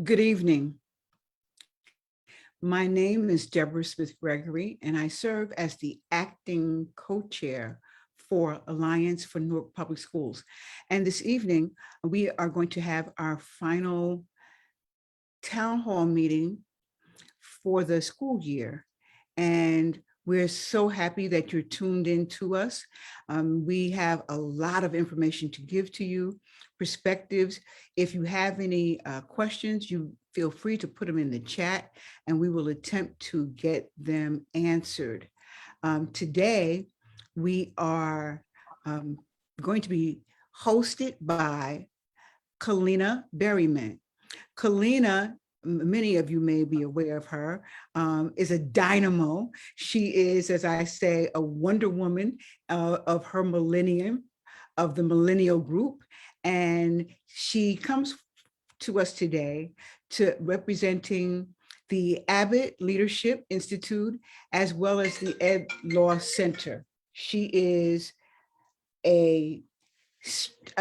Good evening. My name is Deborah Smith-Gregory, and I serve as the acting co-chair for Alliance for Newark Public Schools. And this evening, we are going to have our final town hall meeting for the school year. And we're so happy that you're tuned in to us. We have a lot of information to give to you, perspectives. If you have any questions, you feel free to put them in the chat and we will attempt to get them answered. Today, we are going to be hosted by Kalina Berryman. Kalina, many of you may be aware of her, is a dynamo. She is, as I say, a Wonder Woman of her millennium, of the millennial group. And she comes to us today to representing the Abbott Leadership Institute, as well as the Ed Law Center. She is a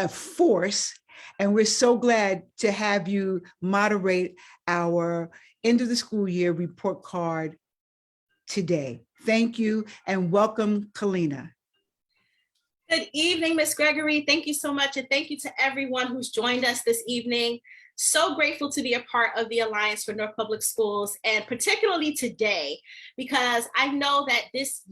force, and we're so glad to have you moderate our end of the school year report card today. Thank you and welcome, Kalina. Good evening, Ms. Gregory. Thank you so much. And thank you to everyone who's joined us this evening. So grateful to be a part of the Alliance for Newark Public Schools, and particularly today, because I know that this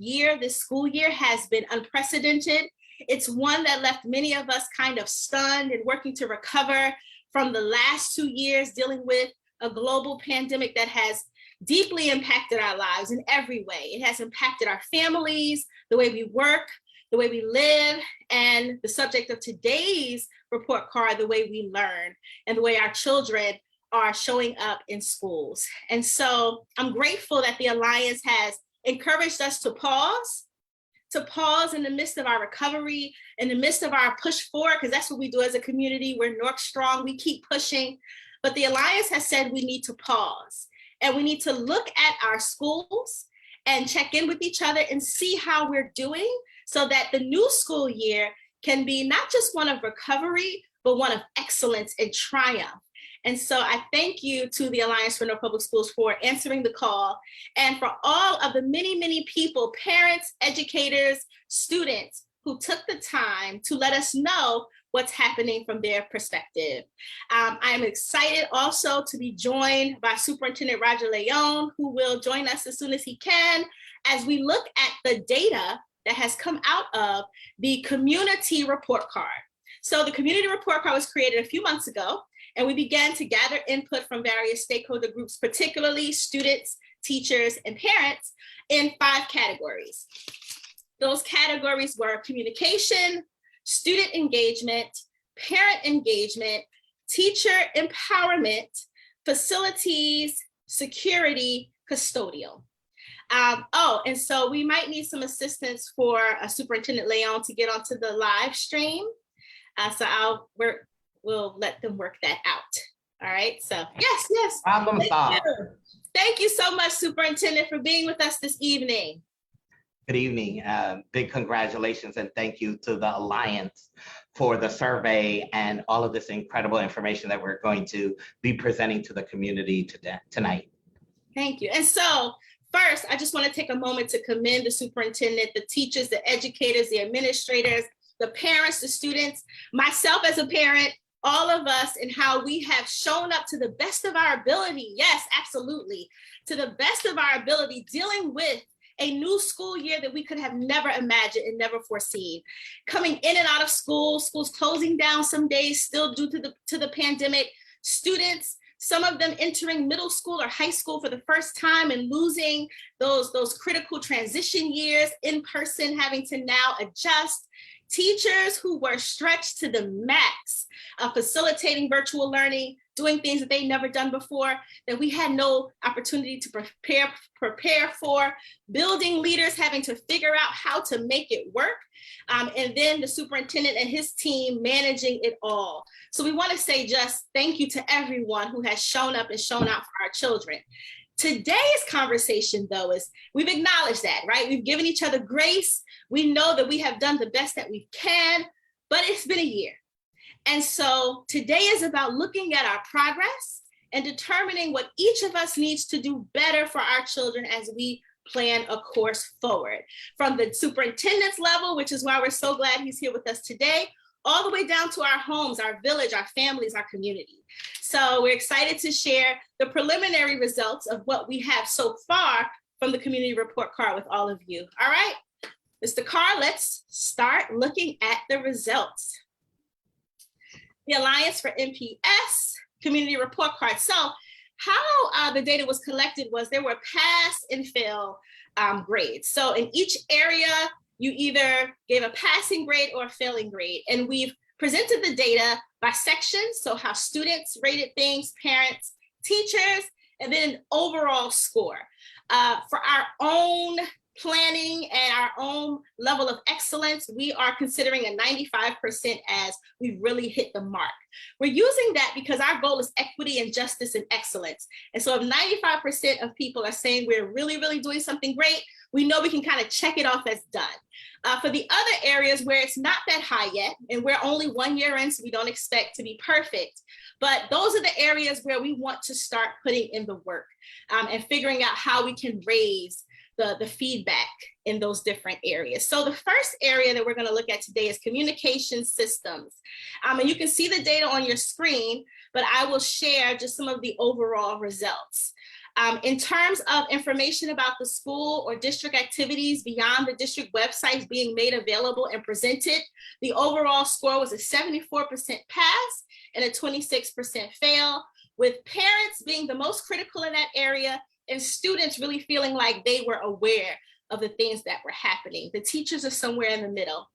school year has been unprecedented. It's one that left many of us kind of stunned and working to recover from the last 2 years dealing with a global pandemic that has deeply impacted our lives in every way. It has impacted our families, the way we work, the way we live, and the subject of today's report card, the way we learn and the way our children are showing up in schools. And so I'm grateful that the Alliance has encouraged us to pause in the midst of our recovery, in the midst of our push forward, because that's what we do as a community. We're Newark strong, we keep pushing. But the Alliance has said we need to pause and we need to look at our schools and check in with each other and see how we're doing so that the new school year can be not just one of recovery, but one of excellence and triumph. And so I thank you to the Alliance for Newark Public Schools for answering the call, and for all of the many, many people, parents, educators, students who took the time to let us know what's happening from their perspective. I'm excited also to be joined by Superintendent Roger Leon, who will join us as soon as he can, as we look at the data that has come out of the community report card. So the community report card was created a few months ago, and we began to gather input from various stakeholder groups, particularly students, teachers, and parents, in 5 categories. Those categories were communication, student engagement, parent engagement, teacher empowerment, facilities, security, custodial. And so we might need some assistance for Superintendent Leon to get onto the live stream. We'll let them work that out. All right, so yes. Problem solved. Thank you so much, Superintendent, for being with us this evening. Good evening. Big congratulations and thank you to the Alliance for the survey and all of this incredible information that we're going to be presenting to the community tonight. Thank you. And so first, I just want to take a moment to commend the superintendent, the teachers, the educators, the administrators, the parents, the students, myself as a parent, all of us, and how we have shown up to the best of our ability. Yes, absolutely. To the best of our ability, dealing with a new school year that we could have never imagined and never foreseen. Coming in and out of school, schools closing down some days still due to the pandemic, students, some of them entering middle school or high school for the first time and losing those critical transition years in person, having to now adjust. Teachers who were stretched to the max, facilitating virtual learning, doing things that they'd never done before, that we had no opportunity to prepare for, building leaders having to figure out how to make it work, and then the superintendent and his team managing it all. So we want to say just thank you to everyone who has shown up and shown out for our children. Today's conversation, though, is we've acknowledged that, right? We've given each other grace. We know that we have done the best that we can, but it's been a year. And so today is about looking at our progress and determining what each of us needs to do better for our children as we plan a course forward. From the superintendent's level, which is why we're so glad he's here with us today, all the way down to our homes, our village, our families, our community. So we're excited to share the preliminary results of what we have so far from the community report card with all of you. All right, Mr. Carr, let's start looking at the results. The Alliance for NPS community report card. So how the data was collected was there were pass and fail grades. So in each area, you either gave a passing grade or a failing grade. And we've presented the data by sections, so how students rated things, parents, teachers, and then an overall score. For our own planning and our own level of excellence, we are considering a 95% as we really hit the mark. We're using that because our goal is equity and justice and excellence. And so if 95% of people are saying we're really, really doing something great, we know we can kind of check it off as done. For the other areas where it's not that high yet, and we're only 1 year in, so we don't expect to be perfect, but those are the areas where we want to start putting in the work and figuring out how we can raise the feedback in those different areas. So the first area that we're going to look at today is communication systems. And you can see the data on your screen, but I will share just some of the overall results. In terms of information about the school or district activities beyond the district websites being made available and presented, the overall score was a 74% pass and a 26% fail, with parents being the most critical in that area and students really feeling like they were aware of the things that were happening. The teachers are somewhere in the middle.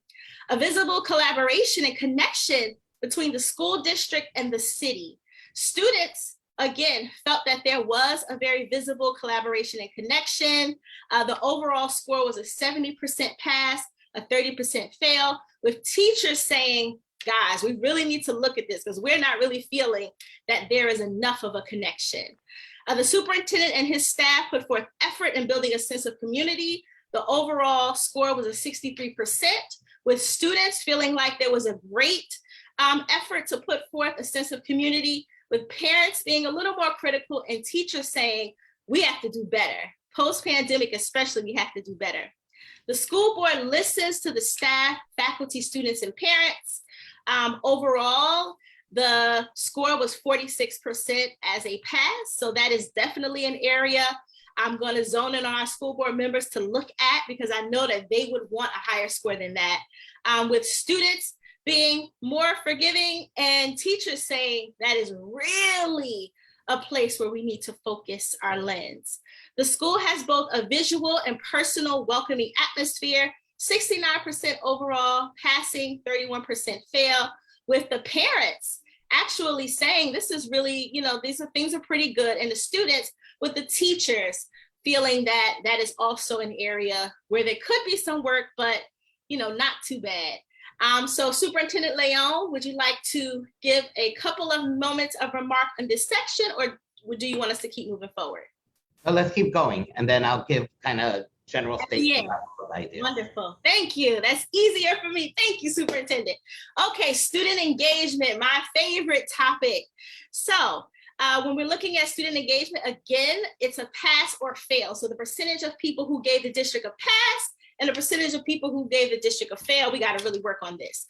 A visible collaboration and connection between the school district and the city. Students, again, felt that there was a very visible collaboration and connection. The overall score was a 70% pass, a 30% fail, with teachers saying, guys, we really need to look at this because we're not really feeling that there is enough of a connection. The superintendent and his staff put forth effort in building a sense of community. The overall score was a 63%, with students feeling like there was a great effort to put forth a sense of community, with parents being a little more critical and teachers saying, we have to do better. Post-pandemic especially, we have to do better. The school board listens to the staff, faculty, students, and parents. Overall, the score was 46% as a pass, so that is definitely an area I'm going to zone in on our school board members to look at because I know that they would want a higher score than that. With students being more forgiving and teachers saying that is really a place where we need to focus our lens. The school has both a visual and personal welcoming atmosphere, 69% overall passing, 31% fail, with the parents actually saying this is really, things are pretty good. And the students with the teachers feeling that that is also an area where there could be some work, but, not too bad. So Superintendent Leon, would you like to give a couple of moments of remark on this section, or do you want us to keep moving forward? Well, let's keep going, and then I'll give kind of general statement. Yeah. Wonderful. Thank you. That's easier for me. Thank you, Superintendent. Okay, student engagement, my favorite topic. So when we're looking at student engagement, again, it's a pass or fail. So the percentage of people who gave the district a pass and the percentage of people who gave the district a fail, we got to really work on this.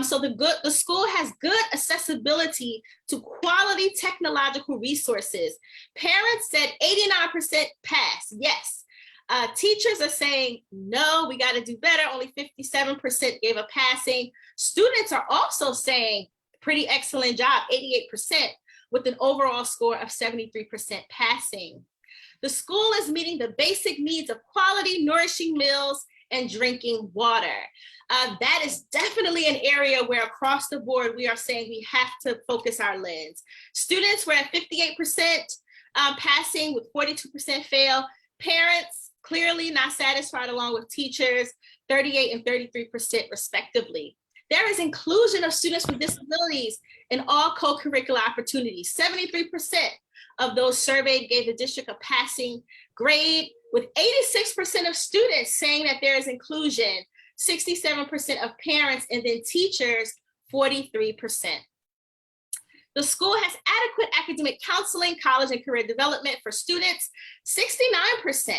So the school has good accessibility to quality technological resources. Parents said 89% pass, yes. Teachers are saying, no, we got to do better. Only 57% gave a passing. Students are also saying, pretty excellent job, 88%, with an overall score of 73% passing. The school is meeting the basic needs of quality, nourishing meals and drinking water. That is definitely an area where across the board, we are saying we have to focus our lens. Students were at 58% passing with 42% fail. Parents clearly not satisfied along with teachers, 38 and 33% respectively. There is inclusion of students with disabilities in all co-curricular opportunities. 73% of those surveyed gave the district a passing grade, with 86% of students saying that there is inclusion, 67% of parents, and then teachers, 43%. The school has adequate academic counseling, college and career development for students, 69%.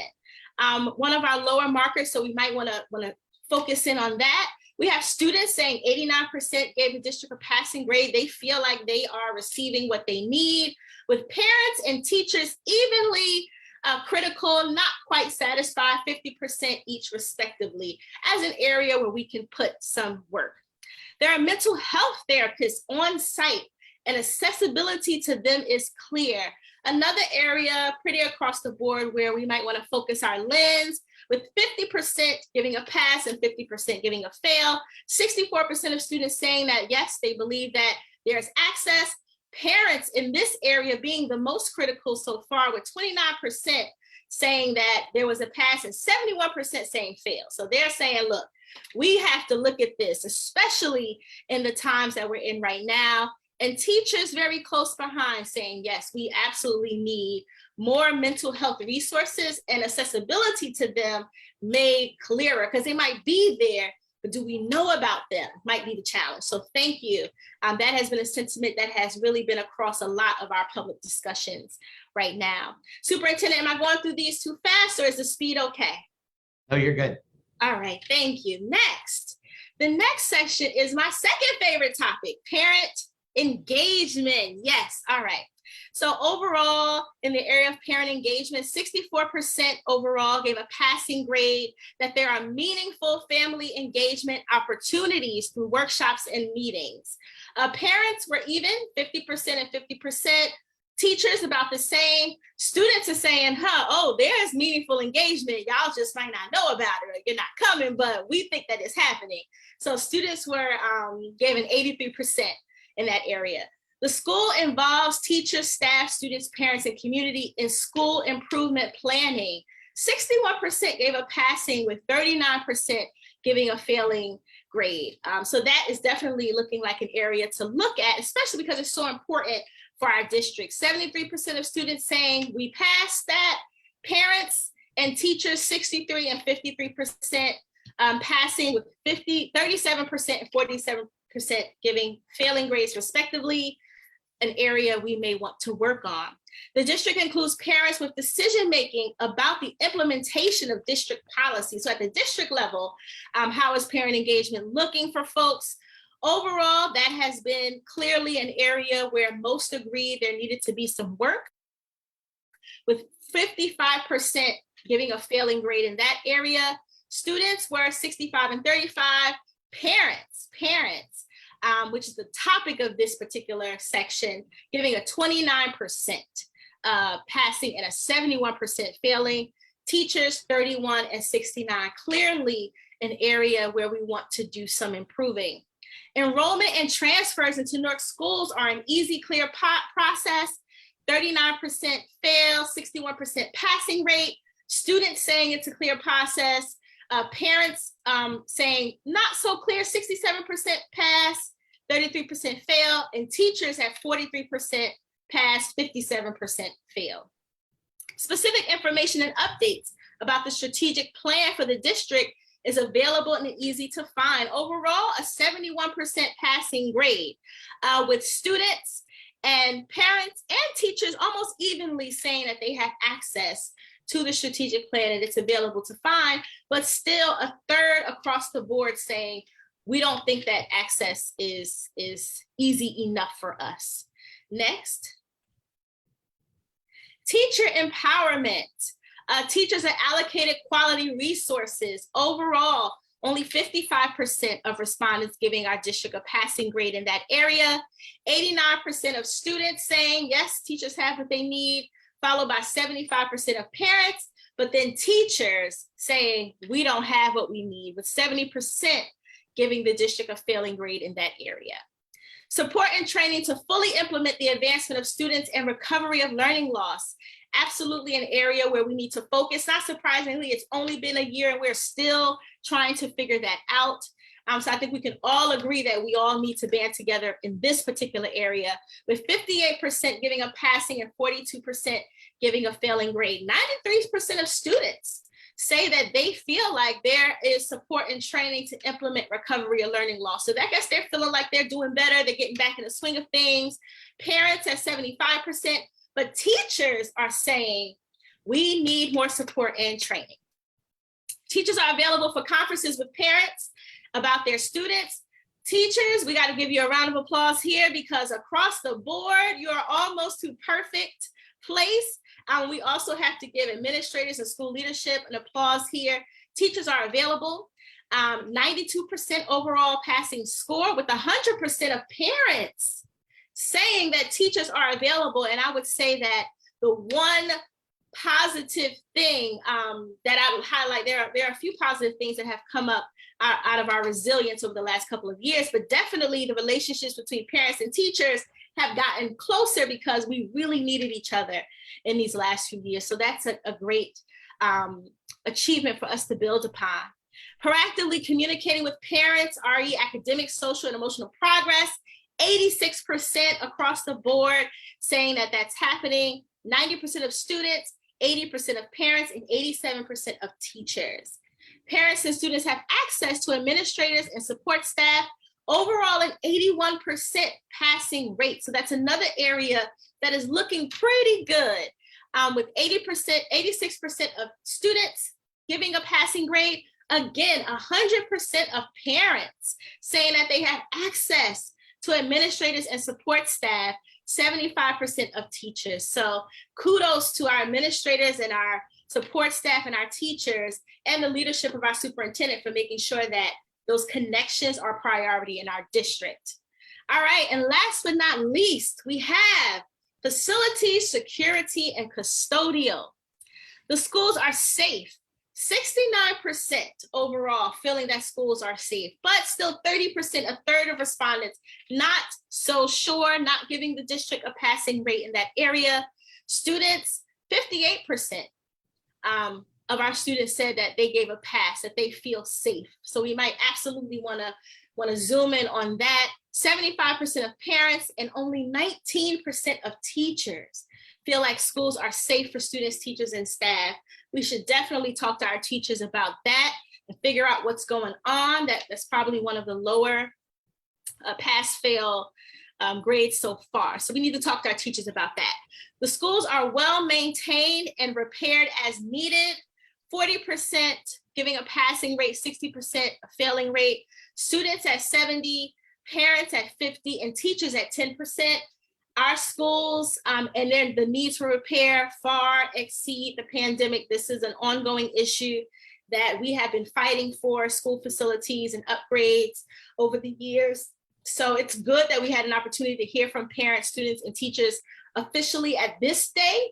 One of our lower markers, so we might want to focus in on that. We have students saying 89% gave the district a passing grade. They feel like they are receiving what they need, with parents and teachers evenly critical, not quite satisfied, 50% each respectively, as an area where we can put some work. There are mental health therapists on site, and accessibility to them is clear. Another area pretty across the board where we might want to focus our lens, with 50% giving a pass and 50% giving a fail. 64% of students saying that, yes, they believe that there's access. Parents in this area being the most critical so far, with 29% saying that there was a pass and 71% saying fail. So they're saying, look, we have to look at this, especially in the times that we're in right now. And teachers very close behind saying, yes, we absolutely need more mental health resources and accessibility to them made clearer, because they might be there, but do we know about them might be the challenge. So thank you. That has been a sentiment that has really been across a lot of our public discussions right now. Superintendent, am I going through these too fast, or is the speed okay? No, you're good. All right, thank you. Next, the next section is my second favorite topic, parent engagement. Yes, all right. So overall, in the area of parent engagement, 64% overall gave a passing grade, that there are meaningful family engagement opportunities through workshops and meetings. Parents were even, 50% and 50%. Teachers about the same. Students are saying, oh, there's meaningful engagement. Y'all just might not know about it, or you're not coming, but we think that it's happening. So students were given 83% in that area. The school involves teachers, staff, students, parents, and community in school improvement planning. 61% gave a passing, with 39% giving a failing grade. So that is definitely looking like an area to look at, especially because it's so important for our district. 73% of students saying we passed that. Parents and teachers, 63 and 53% passing, with 37% and 47% giving failing grades respectively, an area we may want to work on. The district includes parents with decision-making about the implementation of district policy. So at the district level, how is parent engagement looking for folks? Overall, that has been clearly an area where most agree there needed to be some work, with 55% giving a failing grade in that area. Students were 65 and 35. Parents, which is the topic of this particular section, giving a 29% passing and a 71% failing. Teachers, 31 and 69, clearly an area where we want to do some improving. Enrollment and transfers into Newark schools are an easy, clear process. 39% fail, 61% passing rate. Students saying it's a clear process. Parents saying not so clear, 67% pass, 33% fail, and teachers at 43% pass, 57% fail. Specific information and updates about the strategic plan for the district is available and easy to find. Overall, a 71% passing grade, with students and parents and teachers almost evenly saying that they have access to the strategic plan and it's available to find, but still a third across the board saying we don't think that access is easy enough for us. Next. Teacher empowerment. Teachers are allocated quality resources. Overall, only 55% of respondents giving our district a passing grade in that area. 89% of students saying, yes, teachers have what they need, followed by 75% of parents, but then teachers saying we don't have what we need, with 70% giving the district a failing grade in that area. Support and training to fully implement the advancement of students and recovery of learning loss. Absolutely an area where we need to focus. Not surprisingly, it's only been a year and we're still trying to figure that out. So I think we can all agree that we all need to band together in this particular area, with 58% giving a passing and 42% giving a failing grade. 93% of students say that they feel like there is support and training to implement recovery or learning loss. So I guess they're feeling like they're doing better. They're getting back in the swing of things. Parents at 75%, but teachers are saying we need more support and training. Teachers are available for conferences with parents about their students. Teachers, we got to give you a round of applause here because across the board, you are almost to perfect place. We also have to give administrators and school leadership an applause here. Teachers are available. 92% overall passing score with 100% of parents saying that teachers are available. And I would say that the one positive thing that I would highlight, there are a few positive things that have come up out of our resilience over the last couple of years, but definitely the relationships between parents and teachers have gotten closer because we really needed each other in these last few years. So that's a great achievement for us to build upon. Proactively communicating with parents, RE, academic, social, and emotional progress, 86% across the board saying that that's happening, 90% of students, 80% of parents, and 87% of teachers. Parents and students have access to administrators and support staff, overall an 81% passing rate. So that's another area that is looking pretty good with 86% of students giving a passing grade. Again, 100% of parents saying that they have access to administrators and support staff, 75% of teachers. So kudos to our administrators and our support staff and our teachers and the leadership of our superintendent for making sure that those connections are a priority in our district. All right, and last but not least, we have facilities, security, and custodial. The schools are safe. 69% overall feeling that schools are safe, but still 30%, a third of respondents, not so sure, not giving the district a passing rate in that area. Students, 58% of our students said that they gave a pass, that they feel safe. So we might absolutely wanna zoom in on that. 75% of parents and only 19% of teachers feel like schools are safe for students, teachers, and staff. We should definitely talk to our teachers about that and figure out what's going on. That's probably one of the lower pass-fail grades so far. So we need to talk to our teachers about that. The schools are well maintained and repaired as needed. 40% giving a passing rate, 60% a failing rate. Students at 70, parents at 50, and teachers at 10%. Our schools and then the needs for repair far exceed the pandemic. This is an ongoing issue that we have been fighting for, school facilities and upgrades over the years. So it's good that we had an opportunity to hear from parents, students, and teachers officially at this day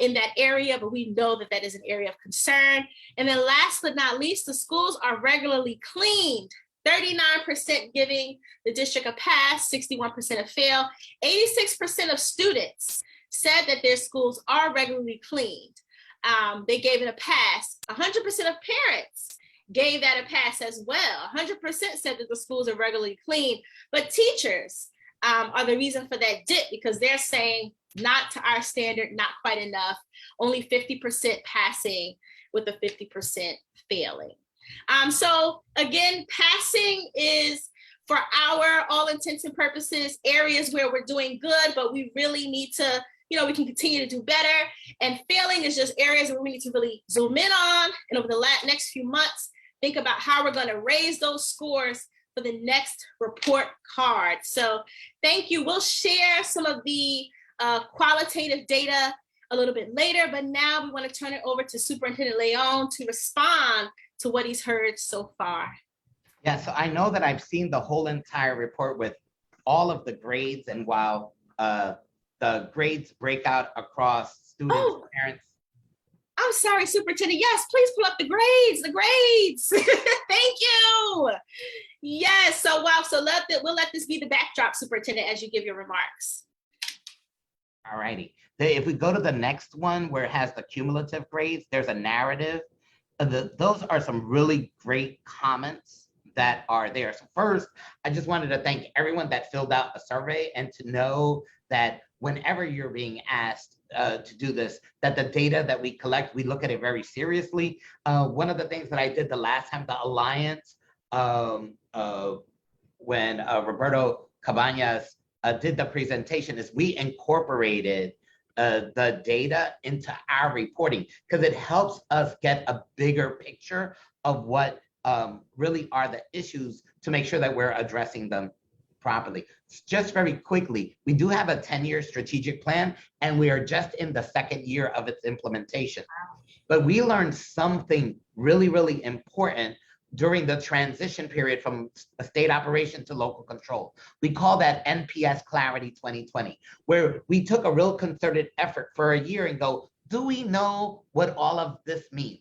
in that area, but we know that that is an area of concern. And then last but not least, the schools are regularly cleaned. 39% giving the district a pass, 61% a fail. 86% of students said that their schools are regularly cleaned. They gave it a pass. 100% of parents gave that a pass as well. 100% said that the schools are regularly cleaned, but teachers are the reason for that dip because they're saying not to our standard, not quite enough, only 50% passing with a 50% failing. So again, passing is, for our all intents and purposes, areas where we're doing good, but we really need to, we can continue to do better. And failing is just areas where we need to really zoom in on. And over the next few months, think about how we're going to raise those scores for the next report card. So thank you. We'll share some of the qualitative data a little bit later, but now we want to turn it over to Superintendent Leon to respond to what he's heard so far. Yeah, so I know that I've seen the whole entire report with all of the grades, and while the grades break out across students, parents. I'm sorry, Superintendent. Yes, please pull up the grades. Thank you. Yes, so wow, so we'll let this be the backdrop, Superintendent, as you give your remarks. All righty. If we go to the next one where it has the cumulative grades, there's a narrative. Those are some really great comments that are there. So first, I just wanted to thank everyone that filled out a survey, and to know that whenever you're being asked to do this, that the data that we collect, we look at it very seriously. One of the things that I did the last time, the Alliance, when Roberto Cabañas did the presentation, is we incorporated the data into our reporting, because it helps us get a bigger picture of what really are the issues to make sure that we're addressing them properly. Just very quickly, we do have a 10-year strategic plan, and we are just in the second year of its implementation. But we learned something really, really important during the transition period from a state operation to local control. We call that NPS Clarity 2020, where we took a real concerted effort for a year and go, do we know what all of this means?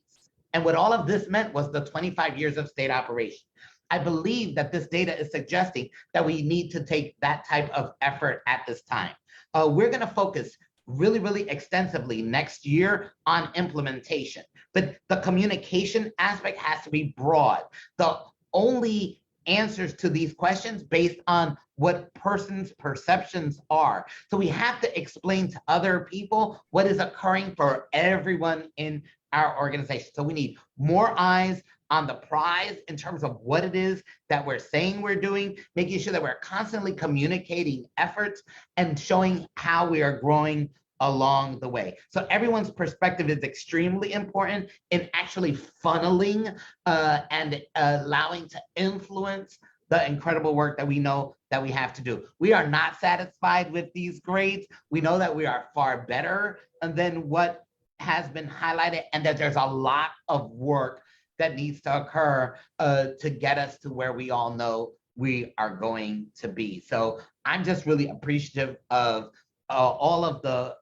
And what all of this meant was the 25 years of state operation. I believe that this data is suggesting that we need to take that type of effort at this time. We're going to focus really, really extensively next year on implementation, but the communication aspect has to be broad. The only answers to these questions based on what person's perceptions are. So we have to explain to other people what is occurring for everyone in our organization. So we need more eyes on the prize in terms of what it is that we're saying we're doing, making sure that we're constantly communicating efforts and showing how we are growing along the way. So everyone's perspective is extremely important in actually funneling and allowing to influence the incredible work that we know that we have to do. We are not satisfied with these grades. We know that we are far better than what has been highlighted, and that there's a lot of work that needs to occur to get us to where we all know we are going to be. So I'm just really appreciative of all of the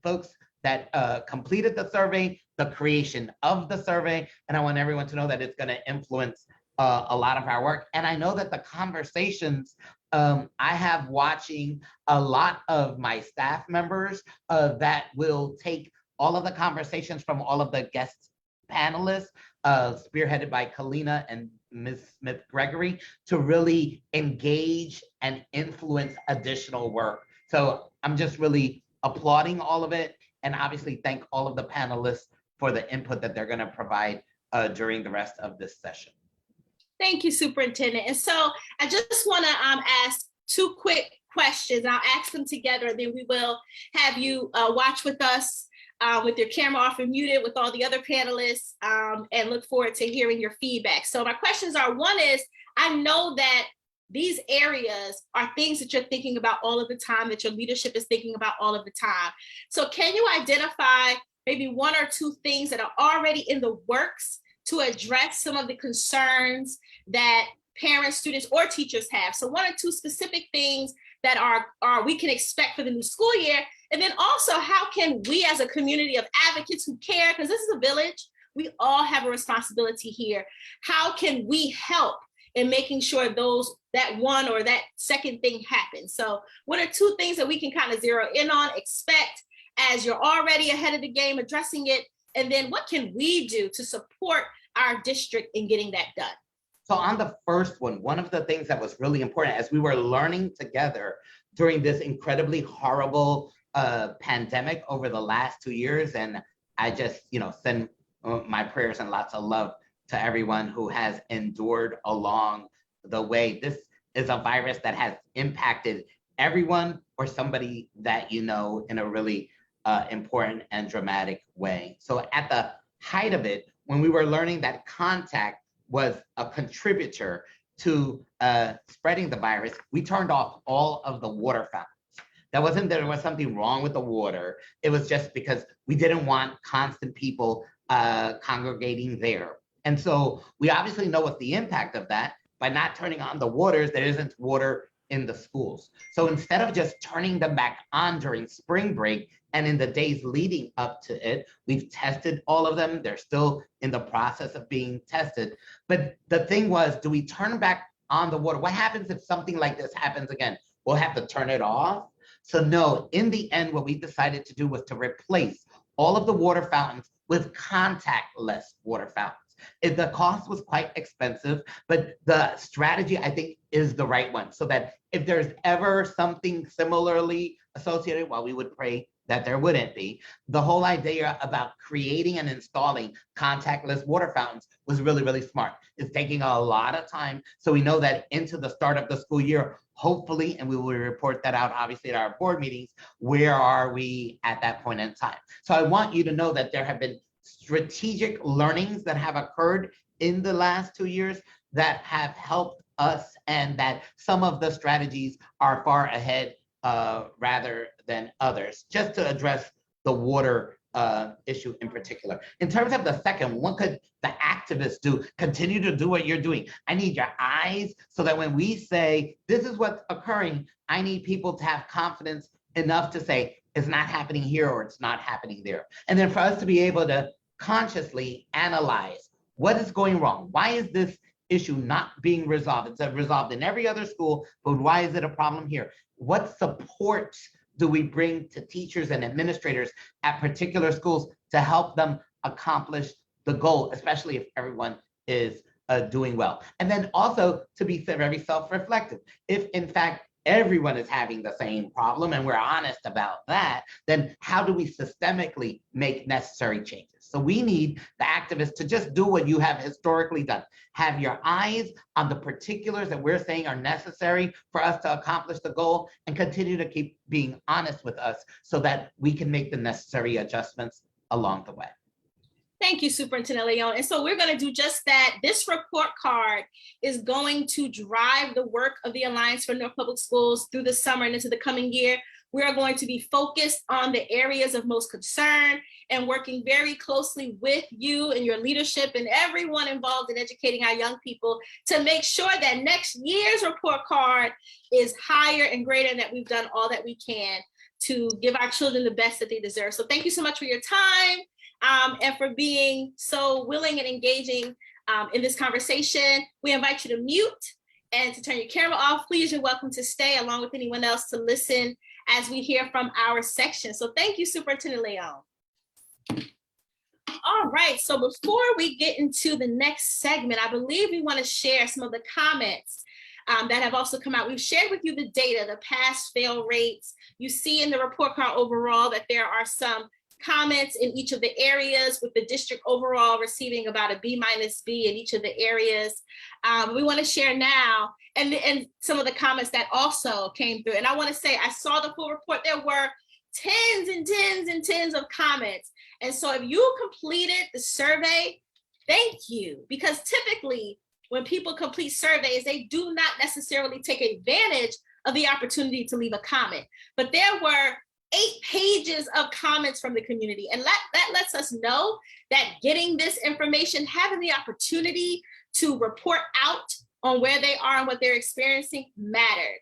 folks that completed the survey, the creation of the survey, and I want everyone to know that it's going to influence a lot of our work. And I know that the conversations I have watching a lot of my staff members that will take all of the conversations from all of the guest panelists, spearheaded by Kalina and Ms. Smith-Gregory, to really engage and influence additional work. So I'm just really applauding all of it, and obviously thank all of the panelists for the input that they're going to provide during the rest of this session. Thank you, Superintendent. And so I just want to ask two quick questions. I'll ask them together, then we will have you watch with us with your camera off and muted with all the other panelists, and look forward to hearing your feedback. So my questions are, one is, I know that these areas are things that you're thinking about all of the time, that your leadership is thinking about all of the time. So can you identify maybe one or two things that are already in the works to address some of the concerns that parents, students, or teachers have? So one or two specific things that are we can expect for the new school year. And then also, how can we as a community of advocates who care, because this is a village, we all have a responsibility here. How can we help in making sure that one or that second thing happens? So what are two things that we can kind of zero in on, expect as you're already ahead of the game addressing it? And then what can we do to support our district in getting that done? So on the first one of the things that was really important as we were learning together during this incredibly horrible pandemic over the last 2 years, and I just, send my prayers and lots of love to everyone who has endured along the way. This is a virus that has impacted everyone or somebody that you know in a really important and dramatic way. So at the height of it, when we were learning that contact was a contributor to spreading the virus, we turned off all of the water fountains. That wasn't that there was something wrong with the water. It was just because we didn't want constant people congregating there. And so we obviously know what the impact of that. By not turning on the waters, there isn't water in the schools. So instead of just turning them back on during spring break and in the days leading up to it, we've tested all of them. They're still in the process of being tested. But the thing was, do we turn back on the water? What happens if something like this happens again? We'll have to turn it off. So no, in the end, what we decided to do was to replace all of the water fountains with contactless water fountains. The cost was quite expensive, but the strategy, I think, is the right one, so that if there's ever something similarly associated, while we would pray that there wouldn't be, the whole idea about creating and installing contactless water fountains was really, really smart. It's taking a lot of time. So we know that into the start of the school year, hopefully, and we will report that out obviously at our board meetings, where are we at that point in time? So I want you to know that there have been strategic learnings that have occurred in the last 2 years that have helped us, and that some of the strategies are far ahead rather than others, just to address the water issue in particular. In terms of the second, what could the activists do? Continue to do what you're doing. I need your eyes, so that when we say this is what's occurring, I need people to have confidence enough to say it's not happening here or it's not happening there. And then for us to be able to consciously analyze what is going wrong. Why is this issue not being resolved? It's resolved in every other school, but why is it a problem here? What supports do we bring to teachers and administrators at particular schools to help them accomplish the goal, especially if everyone is doing well? And then also to be very self-reflective. If in fact everyone is having the same problem and we're honest about that, then how do we systemically make necessary changes? So we need the activists to just do what you have historically done. Have your eyes on the particulars that we're saying are necessary for us to accomplish the goal, and continue to keep being honest with us so that we can make the necessary adjustments along the way. Thank you, Superintendent Leon. And so we're going to do just that. This report card is going to drive the work of the Alliance for Newark Public Schools through the summer and into the coming year. We are going to be focused on the areas of most concern and working very closely with you and your leadership and everyone involved in educating our young people to make sure that next year's report card is higher and greater, and that we've done all that we can to give our children the best that they deserve. So thank you so much for your time. And for being so willing and engaging in this conversation. We invite you to mute and to turn your camera off. Please, you're welcome to stay along with anyone else to listen as we hear from our section. So thank you, Superintendent Leon. All right, so before we get into the next segment, I believe we want to share some of the comments that have also come out. We've shared with you the data, the pass-fail rates. You see in the report card overall that there are some comments in each of the areas, with the district overall receiving about a B- B in each of the areas. We want to share now and some of the comments that also came through. And I want to say, I saw the full report. There were tens and tens and tens of comments. And so if you completed the survey, thank you. Because typically when people complete surveys, they do not necessarily take advantage of the opportunity to leave a comment. But there were 8 pages of comments from the community. And that lets us know that getting this information, having the opportunity to report out on where they are and what they're experiencing mattered.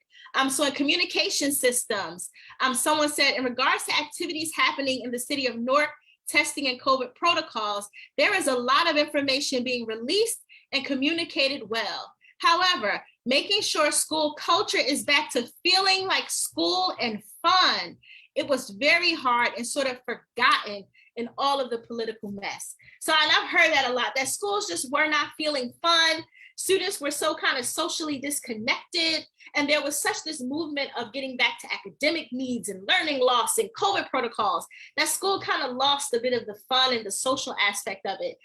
So in communication systems, someone said, in regards to activities happening in the city of Newark, testing and COVID protocols, there is a lot of information being released and communicated well. However, making sure school culture is back to feeling like school and fun, it was very hard and sort of forgotten in all of the political mess. So, and I've heard that a lot, that schools just were not feeling fun. Students were so kind of socially disconnected. And there was such this movement of getting back to academic needs and learning loss and COVID protocols, that school kind of lost a bit of the fun and the social aspect of it.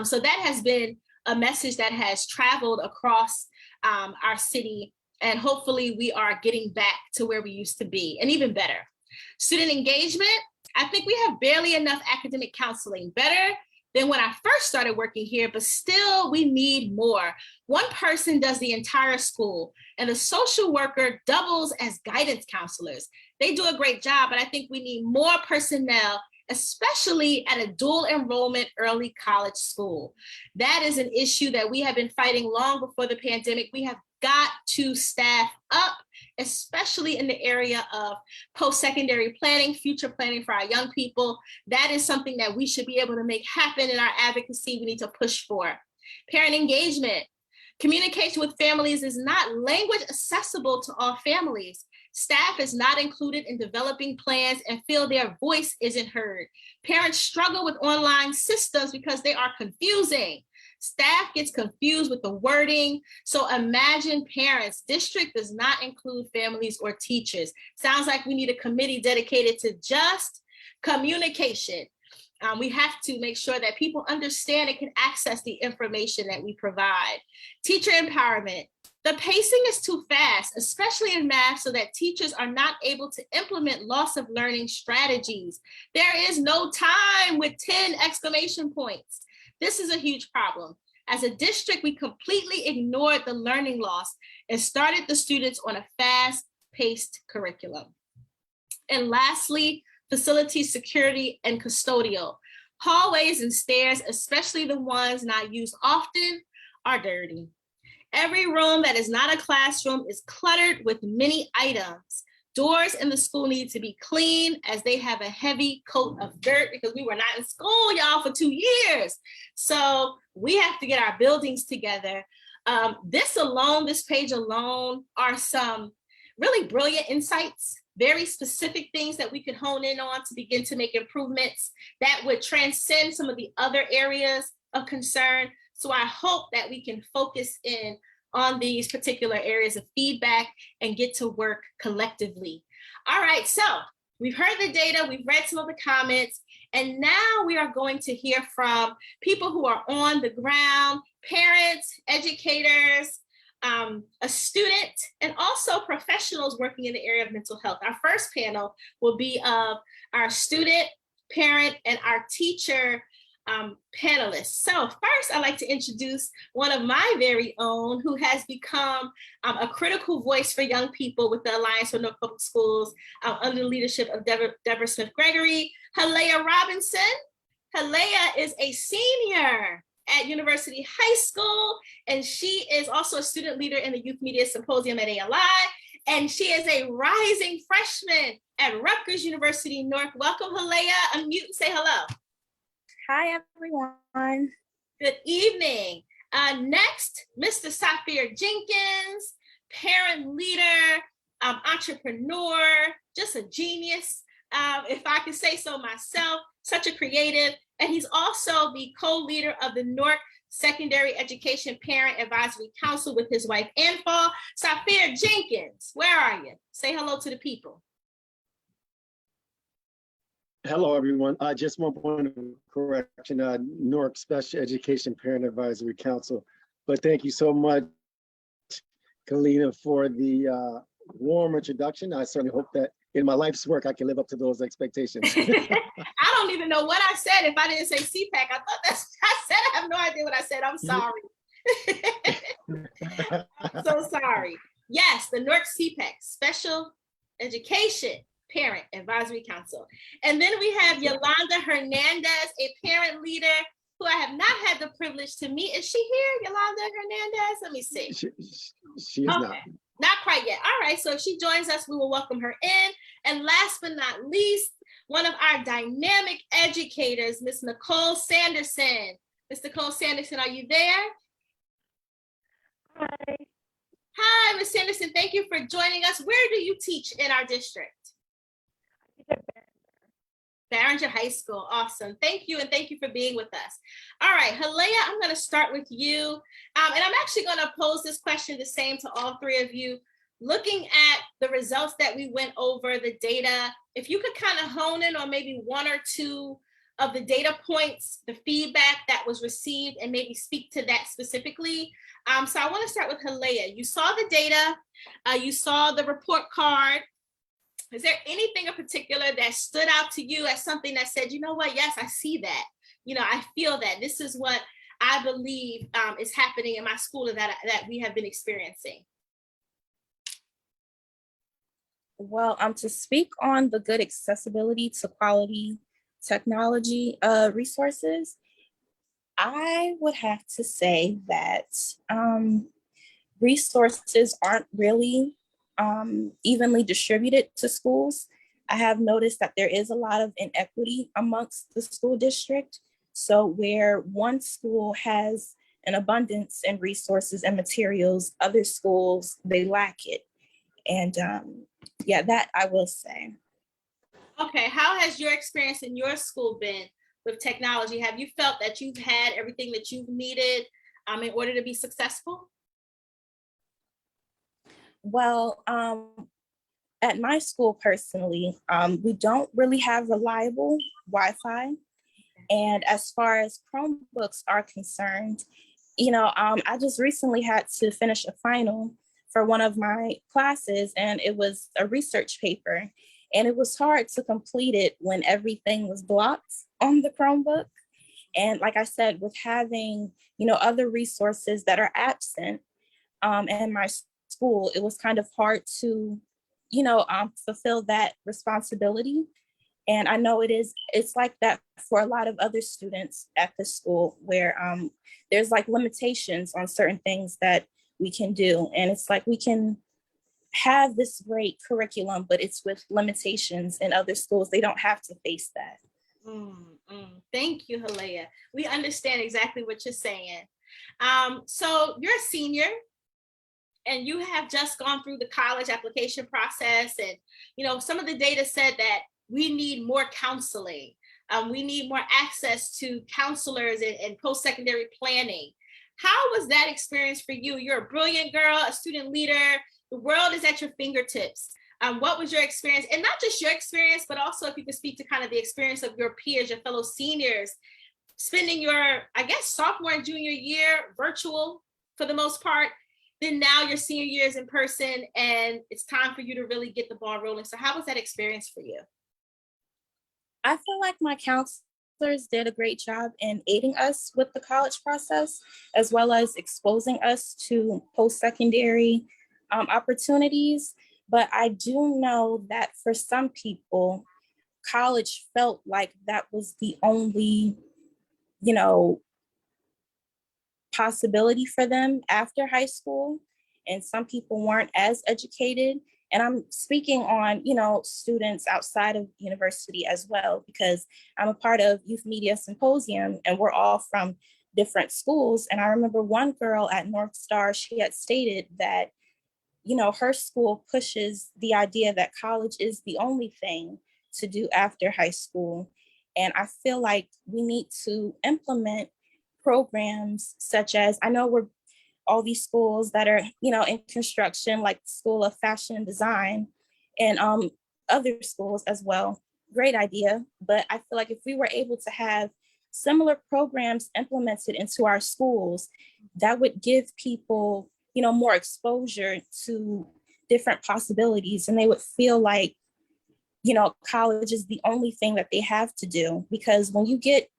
So that has been a message that has traveled across our city. And hopefully we are getting back to where we used to be, and even better. Student engagement, I think we have barely enough academic counseling, better than when I first started working here, but still we need more. One person does the entire school, and the social worker doubles as guidance counselors. They do a great job, but I think we need more personnel, especially at a dual enrollment early college school. That is an issue that we have been fighting long before the pandemic. We have got to staff up, especially in the area of post-secondary planning, future planning for our young people. That is something that we should be able to make happen in our advocacy. We need to push for. Parent engagement. Communication with families is not language accessible to all families. Staff is not included in developing plans and feel their voice isn't heard. Parents struggle with online systems because they are confusing. Staff gets confused with the wording. So imagine parents. District does not include families or teachers. Sounds like we need a committee dedicated to just communication. We have to make sure that people understand and can access the information that we provide. Teacher empowerment. The pacing is too fast, especially in math, so that teachers are not able to implement loss of learning strategies. There is no time with 10 exclamation points. This is a huge problem. As a district, we completely ignored the learning loss and started the students on a fast-paced curriculum. And lastly, facility security and custodial. Hallways and stairs, especially the ones not used often, are dirty. Every room that is not a classroom is cluttered with many items. Doors in the school need to be clean as they have a heavy coat of dirt because we were not in school, y'all, for 2 years. So we have to get our buildings together. This page alone are some really brilliant insights, very specific things that we could hone in on to begin to make improvements that would transcend some of the other areas of concern. So I hope that we can focus in on these particular areas of feedback and get to work collectively. All right, so we've heard the data, we've read some of the comments, and now we are going to hear from people who are on the ground, parents, educators, a student, and also professionals working in the area of mental health. Our first panel will be of our student, parent, and our teacher panelists. So first, I'd like to introduce one of my very own who has become a critical voice for young people with the Alliance for Newark Public Schools under the leadership of Deborah Smith-Gregory, Halea Robinson. Halea is a senior at University High School, and she is also a student leader in the Youth Media Symposium at ALI, and she is a rising freshman at Rutgers University, Newark. Welcome, Halea. Unmute and say hello. Hi, everyone. Good evening. Next, Mr. Safir Jenkins, parent leader, entrepreneur, just a genius, if I could say so myself, such a creative. And he's also the co-leader of the Newark Secondary Education Parent Advisory Council with his wife, Anfal. Safir Jenkins, where are you? Say hello to the people. Hello, everyone. Just one point of correction, Newark Special Education Parent Advisory Council. But thank you so much, Kalina, for the warm introduction. I certainly hope that in my life's work, I can live up to those expectations. I don't even know what I said if I didn't say CPAC. I thought that's what I said. I have no idea what I said. I'm sorry. I'm so sorry. Yes, the Newark CPAC, Special Education Parent Advisory Council. And then we have Yolanda Hernandez, a parent leader who I have not had the privilege to meet. Is she here, Yolanda Hernandez? Let me see. She is not. Not quite yet. All right, so if she joins us, we will welcome her in. And last but not least, one of our dynamic educators, Ms. Nicole Sanderson. Ms. Nicole Sanderson, are you there? Hi. Hi, Ms. Sanderson, thank you for joining us. Where do you teach in our district? Barringer High School. Awesome. Thank you. And thank you for being with us. All right, Halea, I'm going to start with you. And I'm actually going to pose this question the same to all three of you. Looking at the results that we went over, the data, if you could kind of hone in on maybe one or two of the data points, the feedback that was received, and maybe speak to that specifically. So I want to start with Halea. You saw the data, you saw the report card. Is there anything in particular that stood out to you as something that said, you know what, yes, I see that. You know, I feel that this is what I believe is happening in my school and that we have been experiencing? Well, to speak on the good accessibility to quality technology resources, I would have to say that resources aren't really evenly distributed to schools. I have noticed that there is a lot of inequity amongst the school district. So where one school has an abundance in resources and materials, other schools, they lack it. And yeah, that I will say. Okay, how has your experience in your school been with technology? Have you felt that you've had everything that you've needed in order to be successful? Well, at my school personally, we don't really have reliable Wi-Fi. And as far as Chromebooks are concerned, I just recently had to finish a final for one of my classes, and it was a research paper. And it was hard to complete it when everything was blocked on the Chromebook. And like I said, with having, other resources that are absent in my school, it was kind of hard to, fulfill that responsibility. And I know it's like that for a lot of other students at the school where there's like limitations on certain things that we can do. And it's like we can have this great curriculum, but it's with limitations in other schools. They don't have to face that. Thank you, Halea. We understand exactly what you're saying. So you're a senior and you have just gone through the college application process. And, some of the data said that we need more counseling. We need more access to counselors and post-secondary planning. How was that experience for you? You're a brilliant girl, a student leader. The world is at your fingertips. What was your experience? And not just your experience, but also if you could speak to kind of the experience of your peers, your fellow seniors, spending your, I guess, sophomore and junior year virtual for the most part. Then now your senior year is in person and it's time for you to really get the ball rolling. So how was that experience for you? I feel like my counselors did a great job in aiding us with the college process, as well as exposing us to post-secondary opportunities. But I do know that for some people, college felt like that was the only, possibility for them after high school. And some people weren't as educated. And I'm speaking on, students outside of university as well, because I'm a part of Youth Media Symposium and we're all from different schools. And I remember one girl at North Star, she had stated that, her school pushes the idea that college is the only thing to do after high school. And I feel like we need to implement programs such as, I know we're all these schools that are, in construction, like the School of Fashion and Design and other schools as well. Great idea. But I feel like if we were able to have similar programs implemented into our schools, that would give people, more exposure to different possibilities. And they would feel like, college is the only thing that they have to do. Because when you get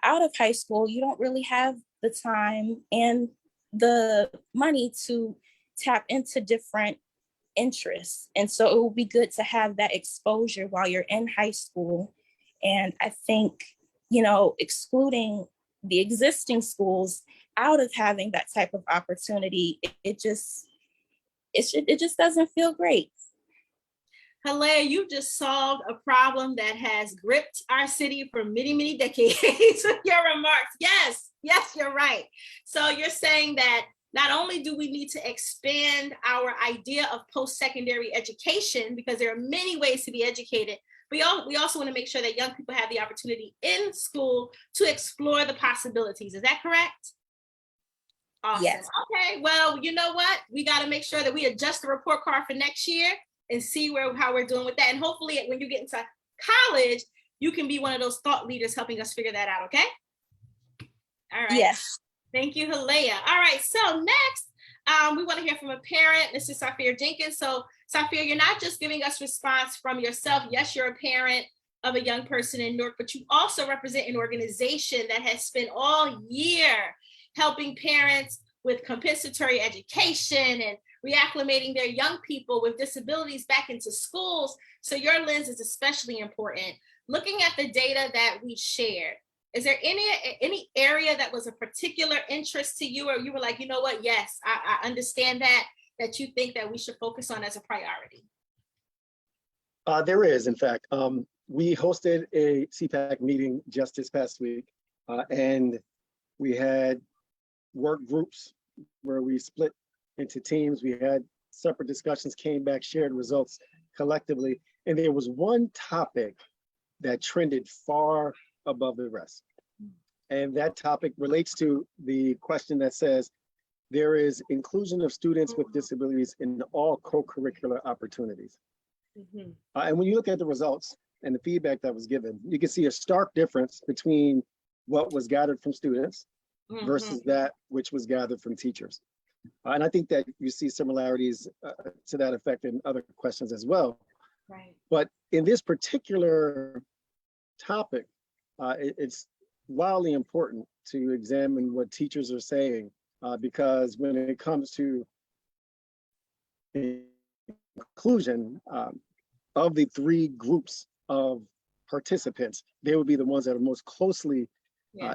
out of high school, you don't really have the time and the money to tap into different interests. And so it will be good to have that exposure while you're in high school. And I think, excluding the existing schools out of having that type of opportunity, it just doesn't feel great. Halea, you just solved a problem that has gripped our city for many, many decades with your remarks. Yes, you're right. So you're saying that not only do we need to expand our idea of post-secondary education, because there are many ways to be educated, we also want to make sure that young people have the opportunity in school to explore the possibilities. Is that correct? Awesome. Yes. Okay, well, you know what? We got to make sure that we adjust the report card for next year and see how we're doing with that. And hopefully when you get into college, you can be one of those thought leaders helping us figure that out, okay? All right. Yes. Thank you, Halea. All right, so next, we want to hear from a parent, Mrs. Safir Jenkins. So Safir, you're not just giving us response from yourself. Yes, you're a parent of a young person in Newark, but you also represent an organization that has spent all year helping parents with compensatory education and reacclimating their young people with disabilities back into schools. So your lens is especially important. Looking at the data that we shared, is there any area that was a particular interest to you, or you were like, you know what, yes, I understand that you think that we should focus on as a priority? There is, in fact. We hosted a CPAC meeting just this past week, and we had work groups where we split into teams. We had separate discussions, came back, shared results collectively. And there was one topic that trended far above the rest. And that topic relates to the question that says, there is inclusion of students with disabilities in all co-curricular opportunities. And when you look at the results and the feedback that was given, you can see a stark difference between what was gathered from students versus that which was gathered from teachers. And I think that you see similarities to that effect in other questions as well. Right. But in this particular topic, it's wildly important to examine what teachers are saying, because when it comes to inclusion of the three groups of participants, they would be the ones that are most closely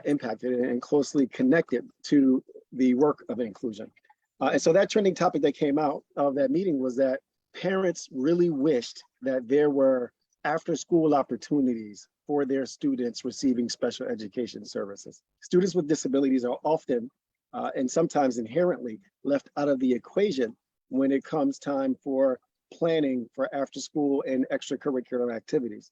impacted and closely connected to the work of inclusion. And so that trending topic that came out of that meeting was that parents really wished that there were after-school opportunities for their students receiving special education services. Students with disabilities are often and sometimes inherently left out of the equation when it comes time for planning for after-school and extracurricular activities.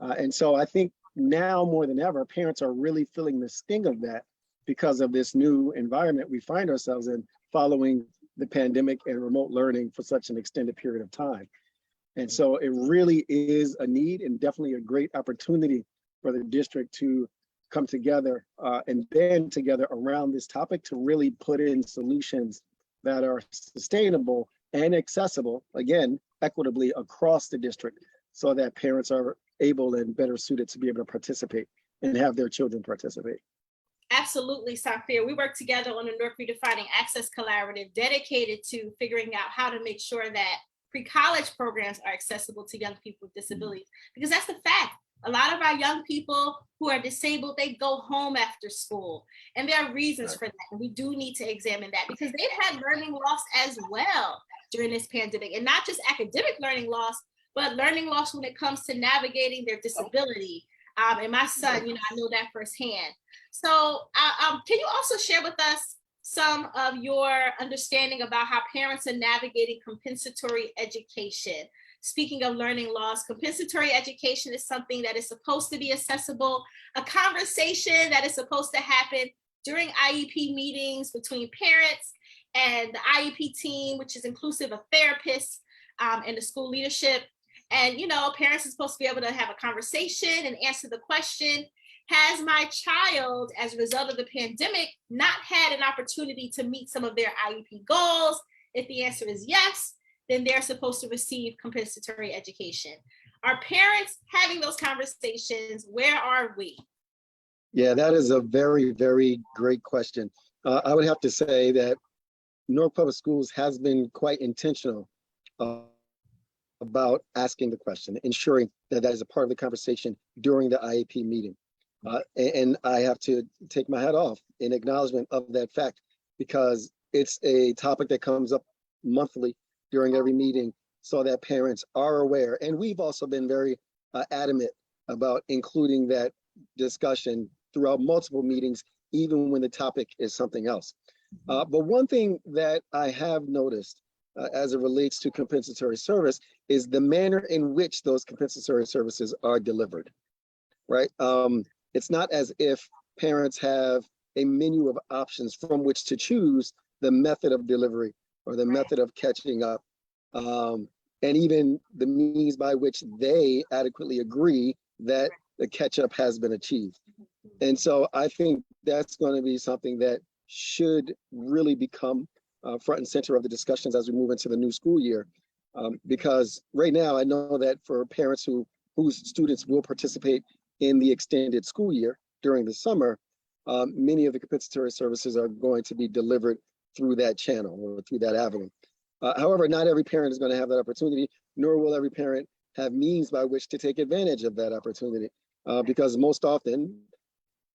And so I think now more than ever, parents are really feeling the sting of that because of this new environment we find ourselves in following the pandemic and remote learning for such an extended period of time. And so it really is a need and definitely a great opportunity for the district to come together and band together around this topic to really put in solutions that are sustainable and accessible, again, equitably across the district, so that parents are able and better suited to be able to participate and have their children participate. Absolutely, Safir. We work together on the Newark Redefining Access Collaborative dedicated to figuring out how to make sure that pre-college programs are accessible to young people with disabilities, because that's the fact. A lot of our young people who are disabled, they go home after school, and there are reasons for that. And we do need to examine that because they've had learning loss as well during this pandemic, and not just academic learning loss, but learning loss when it comes to navigating their disability. And my son, I know that firsthand. So can you also share with us some of your understanding about how parents are navigating compensatory education? Speaking of learning loss, compensatory education is something that is supposed to be accessible, a conversation that is supposed to happen during IEP meetings between parents and the IEP team, which is inclusive of therapists and the school leadership. And, parents are supposed to be able to have a conversation and answer the question, has my child, as a result of the pandemic, not had an opportunity to meet some of their IEP goals? If the answer is yes, then they're supposed to receive compensatory education. Are parents having those conversations? Where are we? Yeah, that is a very, very great question. I would have to say that Newark Public Schools has been quite intentional about asking the question, ensuring that that is a part of the conversation during the IEP meeting. And I have to take my hat off in acknowledgement of that fact, because it's a topic that comes up monthly during every meeting so that parents are aware. And we've also been very adamant about including that discussion throughout multiple meetings, even when the topic is something else. But one thing that I have noticed as it relates to compensatory service is the manner in which those compensatory services are delivered, right? It's not as if parents have a menu of options from which to choose the method of delivery or the method of catching up, and even the means by which they adequately agree that the catch up has been achieved. And so I think that's going to be something that should really become front and center of the discussions as we move into the new school year. Because right now I know that for parents whose students will participate in the extended school year during the summer, many of the compensatory services are going to be delivered through that channel or through that avenue. However, not every parent is going to have that opportunity, nor will every parent have means by which to take advantage of that opportunity, because most often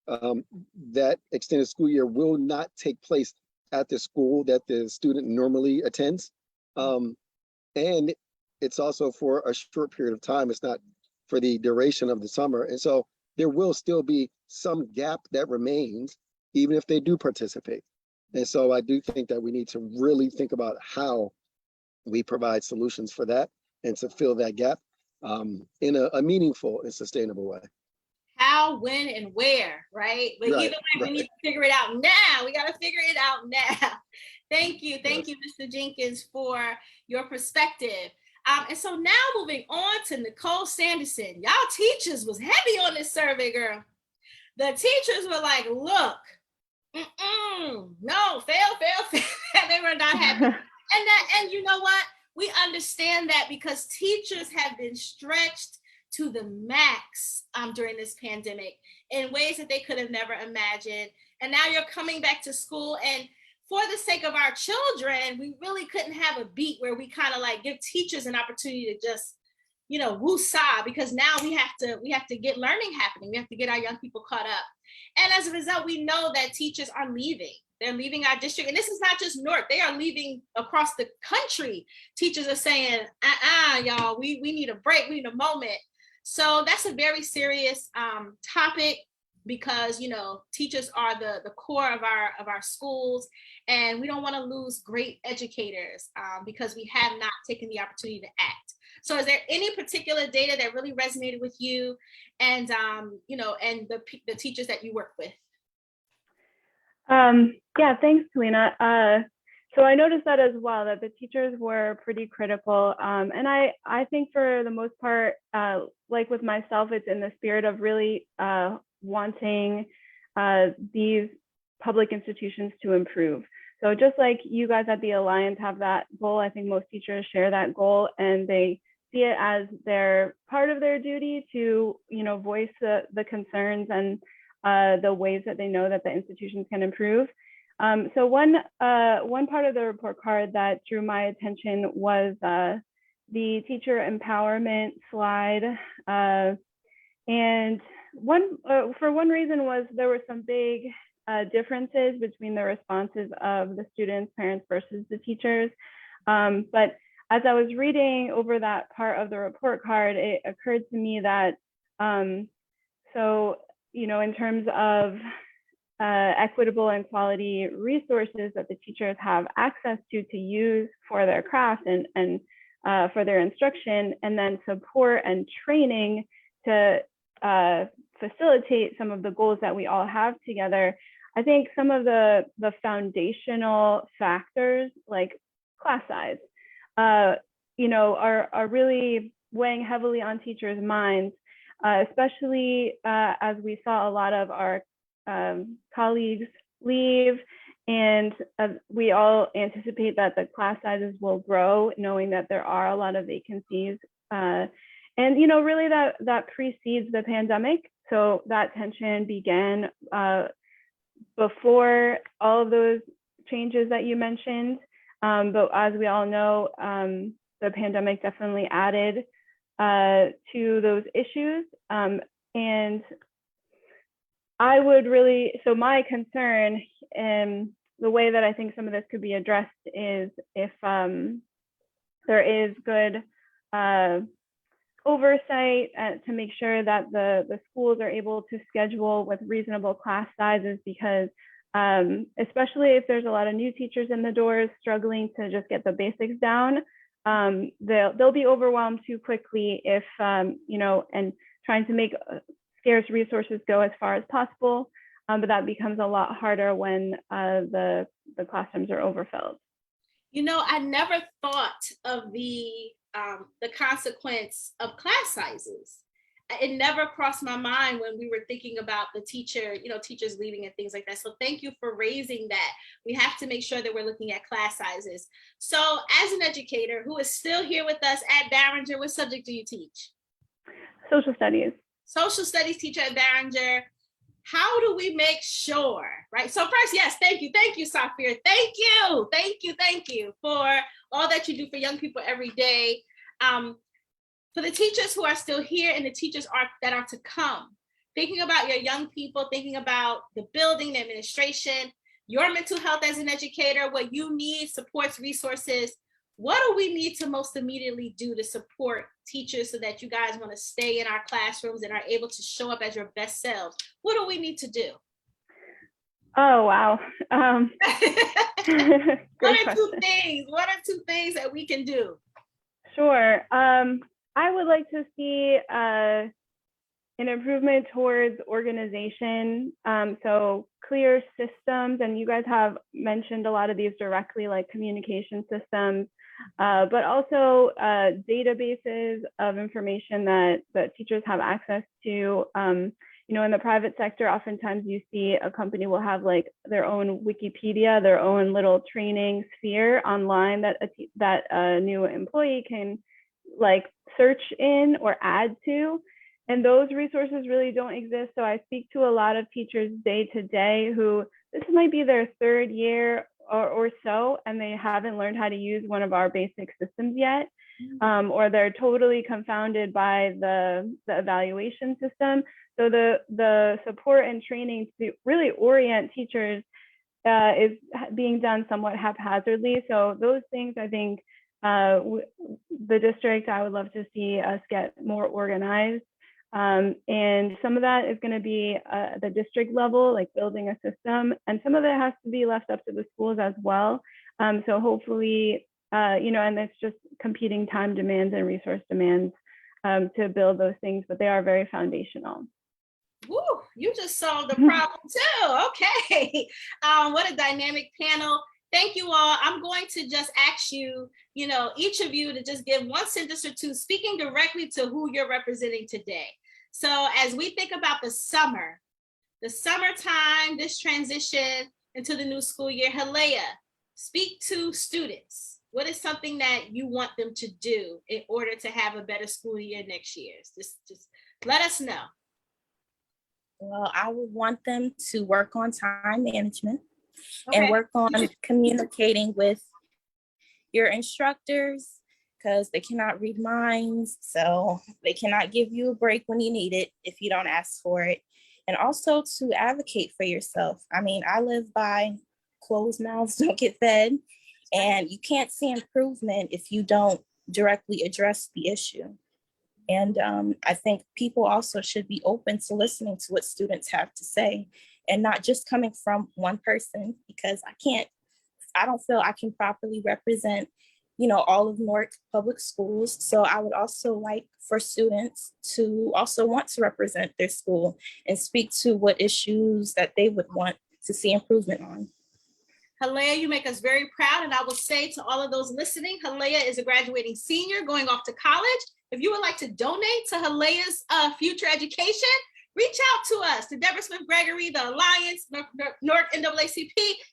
that extended school year will not take place at the school that the student normally attends. And it's also for a short period of time. It's not for the duration of the summer. And so there will still be some gap that remains, even if they do participate. And so I do think that we need to really think about how we provide solutions for that and to fill that gap in a meaningful and sustainable way. how, when, and where, right? But Right, either way, we right. need to figure it out now. We got to figure it out now. Thank you, Yes. Mr. Jenkins, for your perspective. And so now moving on to Nicole Sanderson. Y'all teachers was heavy on this survey, girl. The teachers were like, look, no, fail. They were not happy. And you know what? We understand that because teachers have been stretched to the max during this pandemic in ways that they could have never imagined. And now you're coming back to school, and for the sake of our children, we really couldn't have a beat where we kind of like give teachers an opportunity to just, woo-saw, because now we have to get learning happening. We have to get our young people caught up. And as a result, we know that teachers are leaving. They're leaving our district. And this is not just Newark. They are leaving across the country. Teachers are saying, y'all, we need a break. We need a moment. So that's a very serious topic, because, teachers are the core of our schools. And we don't want to lose great educators because we have not taken the opportunity to act. So is there any particular data that really resonated with you and, and the teachers that you work with? Yeah, thanks, Kalina. So I noticed that as well, that the teachers were pretty critical. And I think for the most part, like with myself, it's in the spirit of really wanting these public institutions to improve. So just like you guys at the Alliance have that goal, I think most teachers share that goal, and they see it as their part of their duty to, voice the concerns and the ways that they know that the institutions can improve. So one part of the report card that drew my attention was the teacher empowerment slide. And for one reason was there were some big differences between the responses of the students, parents versus the teachers. But as I was reading over that part of the report card, it occurred to me that, in terms of equitable and quality resources that the teachers have access to use for their craft and for their instruction, and then support and training to facilitate some of the goals that we all have together, I think some of the foundational factors like class size, are really weighing heavily on teachers' minds, especially as we saw a lot of our colleagues leave, and we all anticipate that the class sizes will grow, knowing that there are a lot of vacancies. And really that precedes the pandemic. So that tension began before all of those changes that you mentioned. But as we all know, the pandemic definitely added to those issues. And I would really, so my concern and the way that I think some of this could be addressed is if there is good oversight to make sure that the schools are able to schedule with reasonable class sizes, because especially if there's a lot of new teachers in the doors struggling to just get the basics down, they'll be overwhelmed too quickly if, and trying to make scarce resources go as far as possible, but that becomes a lot harder when the classrooms are overfilled. I never thought of the consequence of class sizes. It never crossed my mind when we were thinking about the teachers leaving and things like that. So thank you for raising that. We have to make sure that we're looking at class sizes. So as an educator who is still here with us at Barringer, what subject do you teach? Social studies. Social studies teacher at Barringer. How do we make sure, right? So first, yes, thank you, Safir. Thank you for all that you do for young people every day. For the teachers who are still here and the teachers that are to come, thinking about your young people, thinking about the building, the administration, your mental health as an educator, what you need, supports, resources. What do we need to most immediately do to support teachers so that you guys want to stay in our classrooms and are able to show up as your best selves? What do we need to do? Oh, wow. What are two things that we can do? Sure. I would like to see an improvement towards organization. So clear systems, and you guys have mentioned a lot of these directly, like communication systems, but also databases of information that teachers have access to. You know, in the private sector, oftentimes you see a company will have like their own Wikipedia, their own little training sphere online that a new employee can like search in or add to. And those resources really don't exist. So I speak to a lot of teachers day to day who this might be their third year or so, and they haven't learned how to use one of our basic systems yet. Or they're totally confounded by the evaluation system. So the support and training to really orient teachers is being done somewhat haphazardly. So those things, I think, the district, I would love to see us get more organized. And some of that is going to be the district level, like building a system, and some of it has to be left up to the schools as well. So hopefully, you know, and it's just competing time demands and resource demands to build those things, but they are very foundational. Woo, you just solved the problem too. Okay. What a dynamic panel. Thank you all. I'm going to just ask you, you know, each of you to just give one sentence or two speaking directly to who you're representing today. So as we think about the summertime, this transition into the new school year, Halea, speak to students. What is something that you want them to do in order to have a better school year next year? Just let us know. Well, I would want them to work on time management Okay. and work on communicating with your instructors, because they cannot read minds. So they cannot give you a break when you need it if you don't ask for it. And also to advocate for yourself. I mean, I live by closed mouths don't get fed, and you can't see improvement if you don't directly address the issue. And I think people also should be open to listening to what students have to say and not just coming from one person, because I don't feel I can properly represent, you know, all of Newark public schools. So I would also like for students to also want to represent their school and speak to what issues that they would want to see improvement on. Halea, you make us very proud. And I will say to all of those listening, Halea is a graduating senior going off to college. If you would like to donate to Halea's future education, reach out to us, to Deborah Smith Gregory, the Alliance, Newark NAACP.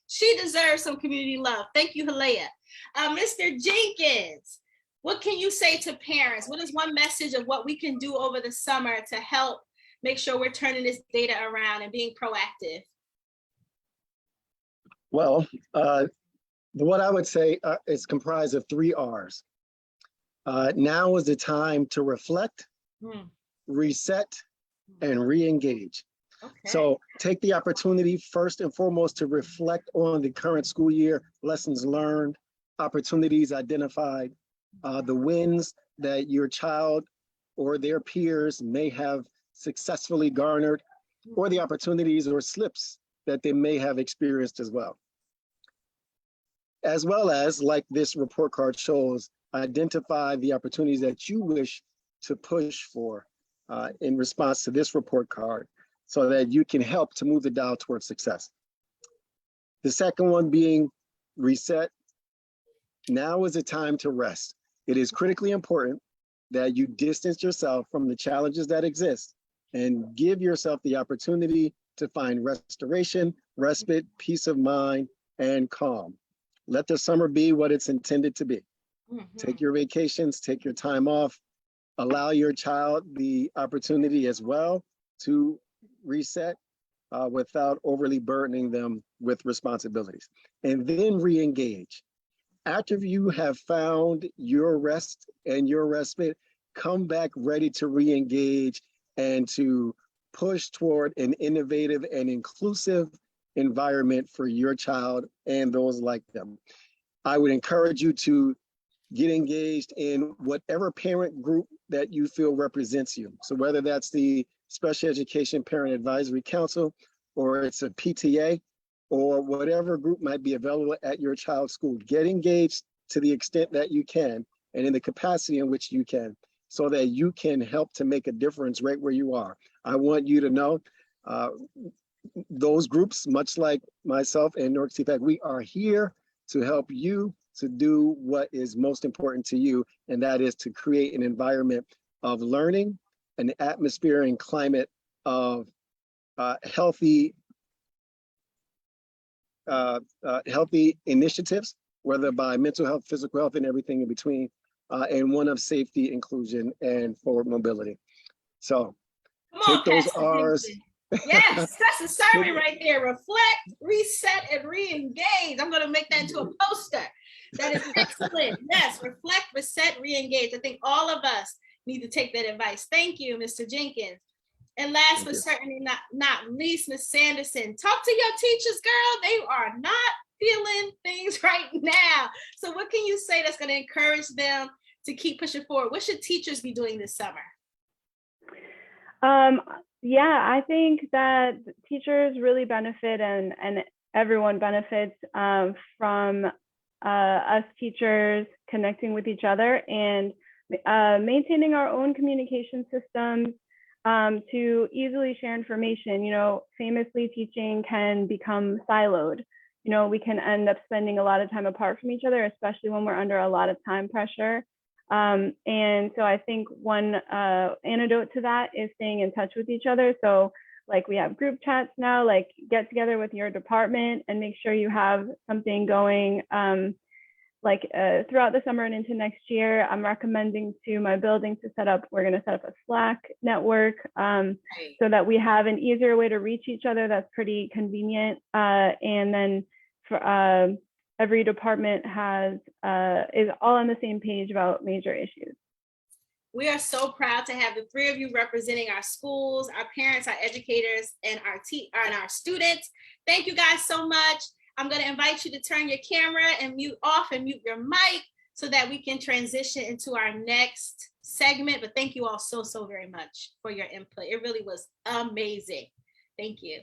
She deserves some community love. Thank you, Halea. Mr. Jenkins, what can you say to parents? What is one message of what we can do over the summer to help make sure we're turning this data around and being proactive? Well, what I would say is comprised of 3 R's. Now is the time to reflect, reset, and re-engage. Okay. So take the opportunity first and foremost to reflect on the current school year, lessons learned, opportunities identified, the wins that your child or their peers may have successfully garnered, or the opportunities or slips that they may have experienced as well. As well as, like this report card shows, identify the opportunities that you wish to push for in response to this report card so that you can help to move the dial towards success. The second one being reset. Now is the time to rest. It is critically important that you distance yourself from the challenges that exist and give yourself the opportunity to find restoration, respite, peace of mind, and calm. Let the summer be what it's intended to be. Take your vacations, take your time off, allow your child the opportunity as well to reset without overly burdening them with responsibilities. And then re-engage. After you have found your rest and your respite, come back ready to re-engage and to push toward an innovative and inclusive environment for your child and those like them. I would encourage you to get engaged in whatever parent group that you feel represents you. So whether that's the Special Education Parent Advisory Council, or it's a PTA, or whatever group might be available at your child's school, get engaged to the extent that you can and in the capacity in which you can, so that you can help to make a difference right where you are. I want you to know those groups, much like myself and Newark CPAC, we are here to help you to do what is most important to you, and that is to create an environment of learning, an atmosphere and climate of healthy initiatives, whether by mental health, physical health, and everything in between, and one of safety, inclusion, and forward mobility. So take those R's. Yes, that's a sermon right there. Reflect, reset, and re-engage. I'm going to make that into a poster. That is excellent. Yes, reflect, reset, re-engage. I think all of us need to take that advice. Thank you, Mr. Jenkins. And last but certainly not least, Ms. Sanderson. Talk to your teachers, girl. They are not feeling things right now. So what can you say that's going to encourage them to keep pushing forward? What should teachers be doing this summer? Yeah, I think that teachers really benefit and everyone benefits from us teachers connecting with each other and maintaining our own communication systems to easily share information. You know, famously, teaching can become siloed. You know, we can end up spending a lot of time apart from each other, especially when we're under a lot of time pressure. And so I think one antidote to that is staying in touch with each other. So like we have group chats now, like get together with your department and make sure you have something going throughout the summer and into next year. I'm recommending to my building to we're going to set up a Slack network so that we have an easier way to reach each other that's pretty convenient. And then for every department is all on the same page about major issues. We are so proud to have the three of you representing our schools, our parents, our educators, and our students. Thank you guys so much. I'm going to invite you to turn your camera and mute off and mute your mic so that we can transition into our next segment. But thank you all so, so very much for your input. It really was amazing. Thank you.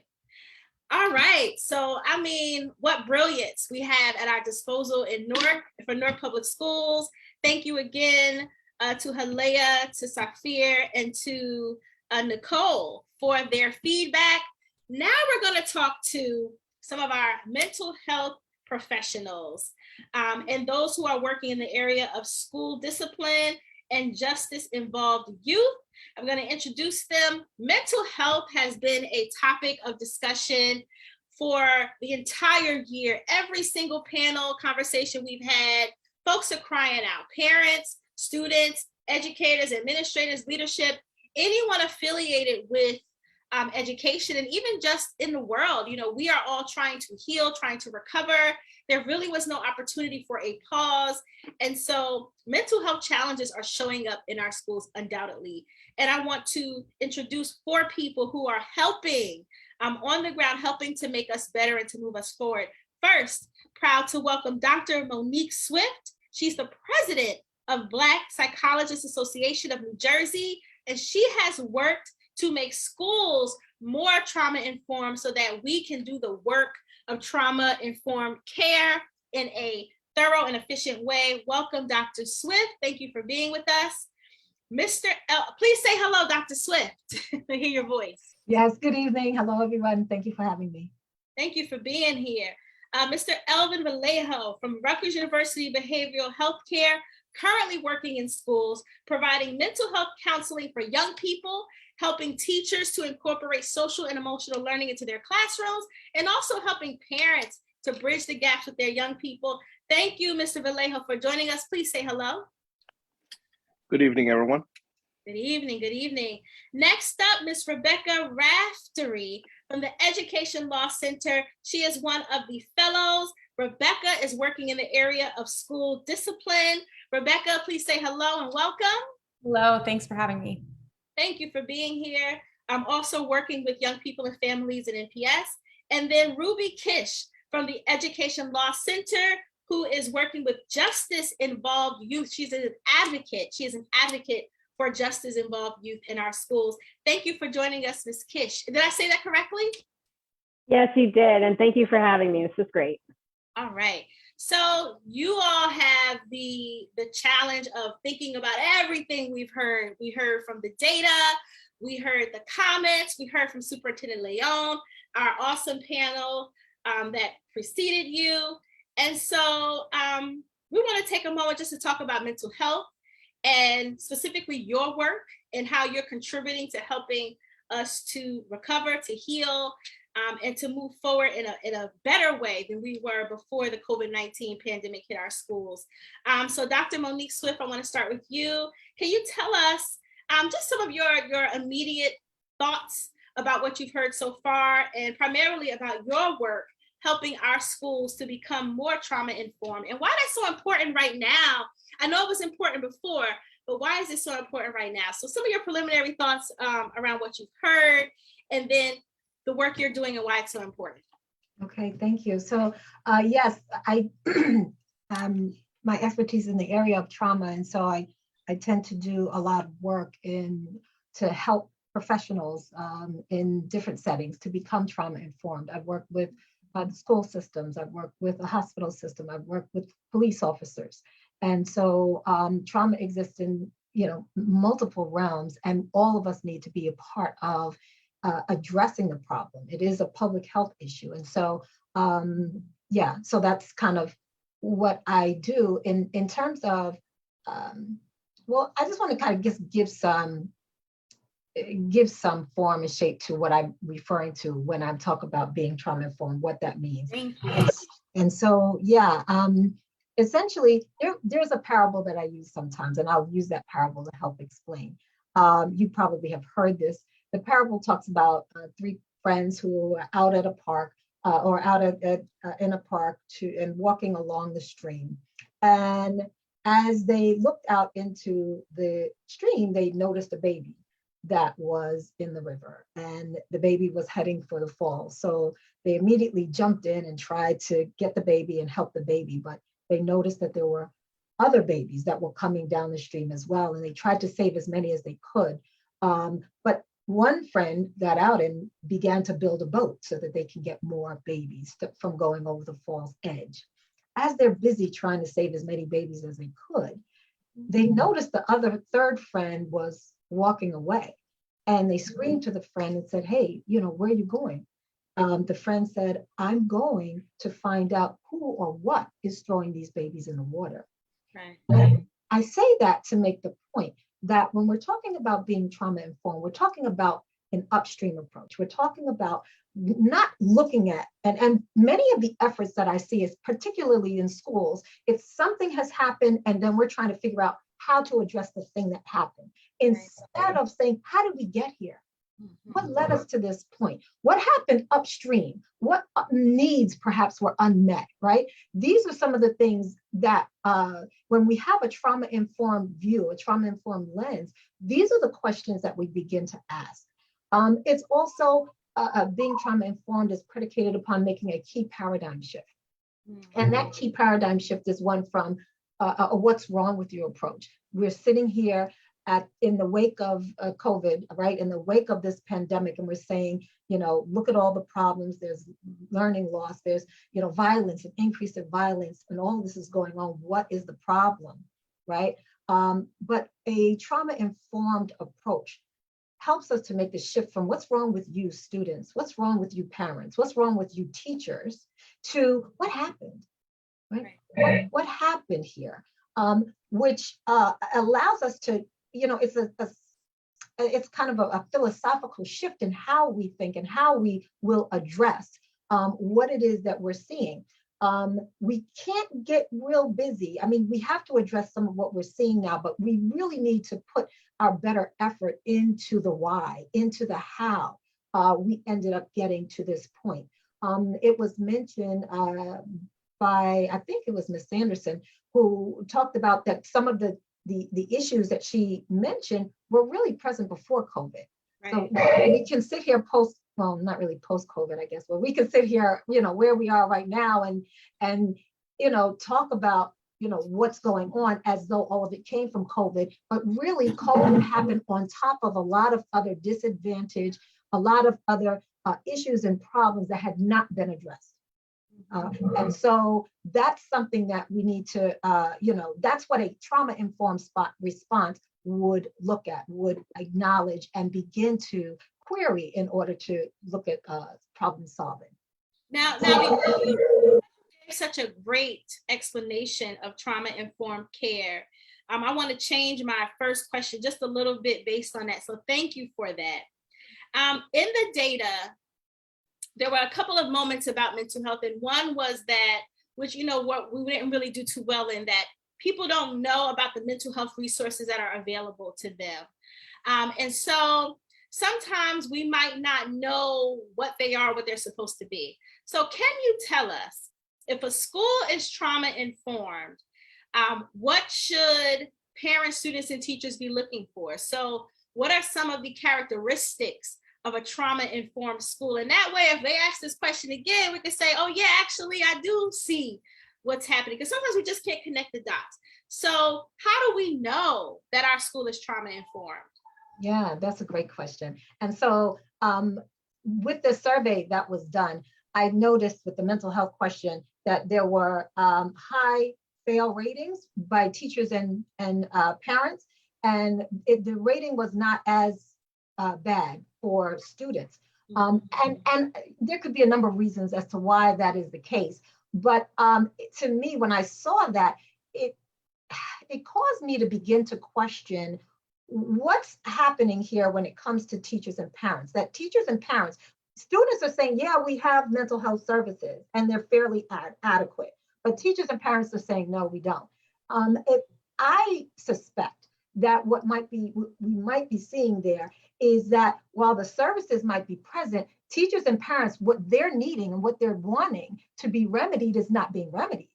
All right. So, I mean, what brilliance we have at our disposal in Newark for Newark Public Schools. Thank you again to Halea, to Safir, and to Nicole for their feedback. Now we're going to talk to some of our mental health professionals and those who are working in the area of school discipline and justice-involved youth. I'm going to introduce them. Mental health has been a topic of discussion for the entire year. Every single panel conversation we've had, folks are crying out. Parents, students, educators, administrators, leadership, anyone affiliated with education, and even just in the world, you know, we are all trying to heal, trying to recover. There really was no opportunity for a pause. And so mental health challenges are showing up in our schools undoubtedly. And I want to introduce 4 people who are helping on the ground, helping to make us better and to move us forward. First, proud to welcome Dr. Monique Swift. She's the president of Black Psychologists Association of New Jersey, and she has worked to make schools more trauma-informed so that we can do the work of trauma-informed care in a thorough and efficient way. Welcome, Dr. Swift. Thank you for being with us. Please say hello, Dr. Swift. I hear your voice. Yes, good evening. Hello, everyone. Thank you for having me. Thank you for being here. Mr. Elvin Vallejo from Rutgers University Behavioral Health Care, currently working in schools, providing mental health counseling for young people, helping teachers to incorporate social and emotional learning into their classrooms, and also helping parents to bridge the gaps with their young people. Thank you, Mr. Vallejo, for joining us. Please say hello. Good evening, everyone. Good evening, good evening. Next up, Ms. Rebecca Raftery from the Education Law Center. She is one of the fellows. Rebecca is working in the area of school discipline. Rebecca, please say hello and welcome. Hello, thanks for having me. Thank you for being here. I'm also working with young people and families at NPS. And then Ruby Kish from the Education Law Center, who is working with justice-involved youth. She's an advocate. She is an advocate for justice-involved youth in our schools. Thank you for joining us, Ms. Kish. Did I say that correctly? Yes, you did. And thank you for having me. This is great. All right. So you all have the challenge of thinking about everything we've heard. We heard from the data, we heard the comments, we heard from Superintendent Leon, our awesome panel that preceded you. And so we want to take a moment just to talk about mental health and specifically your work and how you're contributing to helping us to recover, to heal, and to move forward in a better way than we were before the COVID-19 pandemic hit our schools. So Dr. Monique Swift, I want to start with you. Can you tell us just some of your immediate thoughts about what you've heard so far, and primarily about your work helping our schools to become more trauma informed, and why that's so important right now? I know it was important before, but why is it so important right now? So some of your preliminary thoughts around what you've heard, and then the work you're doing and why it's so important. Okay, thank you. So yes, I my expertise in the area of trauma, and so I tend to do a lot of work to help professionals in different settings to become trauma informed. I've worked with the school systems, I've worked with the hospital system, I've worked with police officers, and so trauma exists in multiple realms, and all of us need to be a part of addressing the problem. It is a public health issue. And so, so that's kind of what I do in terms of, well, I just want to kind of just give some form and shape to what I'm referring to when I'm talking about being trauma informed, what that means. And so, essentially, there's a parable that I use sometimes, and I'll use that parable to help explain. You probably have heard this. The parable talks about three friends who are out at a park or out in a park and walking along the stream. And as they looked out into the stream, they noticed a baby that was in the river, and the baby was heading for the fall. So they immediately jumped in and tried to get the baby and help the baby, but they noticed that there were other babies that were coming down the stream as well, and they tried to save as many as they could. But one friend got out and began to build a boat so that they can get more babies from going over the fall's edge. As they're busy trying to save as many babies as they could, they noticed the third friend was walking away, and they screamed to the friend and said, "Hey, where are you going?" The friend said, "I'm going to find out who or what is throwing these babies in the water." Right. I say that to make the point that when we're talking about being trauma informed, we're talking about an upstream approach. We're talking about not looking at, and many of the efforts that I see is particularly in schools, if something has happened and then we're trying to figure out how to address the thing that happened, instead of saying, how did we get here? What led us to this point? What happened upstream? What needs perhaps were unmet, right? These are some of the things that when we have a trauma-informed view, a trauma-informed lens, these are the questions that we begin to ask. It's also being trauma-informed is predicated upon making a key paradigm shift. And that key paradigm shift is one from what's wrong with your approach. We're sitting here in the wake of COVID, right? In the wake of this pandemic, and we're saying, look at all the problems. There's learning loss. There's, violence and increase in violence, and all this is going on. What is the problem, right? But a trauma-informed approach helps us to make the shift from what's wrong with you students, what's wrong with you parents, what's wrong with you teachers, to what happened, right? What happened here, which allows us to, it's kind of a philosophical shift in how we think and how we will address what it is that we're seeing. We can't get real busy. I mean, we have to address some of what we're seeing now, but we really need to put our better effort into the why, into the how we ended up getting to this point. It was mentioned by, I think it was Ms. Sanderson, who talked about that some of the issues that she mentioned were really present before COVID. Right. So we can sit here well, not really post-COVID, I guess, but we can sit here, where we are right now and talk about, what's going on as though all of it came from COVID, but really COVID happened on top of a lot of other disadvantage, a lot of other issues and problems that had not been addressed. And so that's something that we need to, that's what a trauma-informed response would look at, would acknowledge and begin to query in order to look at problem solving. Now you gave such a great explanation of trauma-informed care. I want to change my first question just a little bit based on that. So thank you for that. In the data, there were a couple of moments about mental health, and one was that, which what we didn't really do too well in, that people don't know about the mental health resources that are available to them. And so sometimes we might not know what they are, what they're supposed to be. So can you tell us, if a school is trauma informed, what should parents, students, and teachers be looking for? So what are some of the characteristics of a trauma-informed school? And that way, if they ask this question again, we can say, oh yeah, actually, I do see what's happening. Because sometimes we just can't connect the dots. So how do we know that our school is trauma-informed? Yeah, that's a great question. And so with the survey that was done, I noticed with the mental health question that there were high fail ratings by teachers and parents. And the rating was not as bad for students. And there could be a number of reasons as to why that is the case. But to me, when I saw that, it caused me to begin to question what's happening here when it comes to teachers and parents. That teachers and parents, students are saying, yeah, we have mental health services and they're fairly adequate. But teachers and parents are saying, no, we don't. I suspect that what we might be seeing there is that while the services might be present, teachers and parents, what they're needing and what they're wanting to be remedied is not being remedied.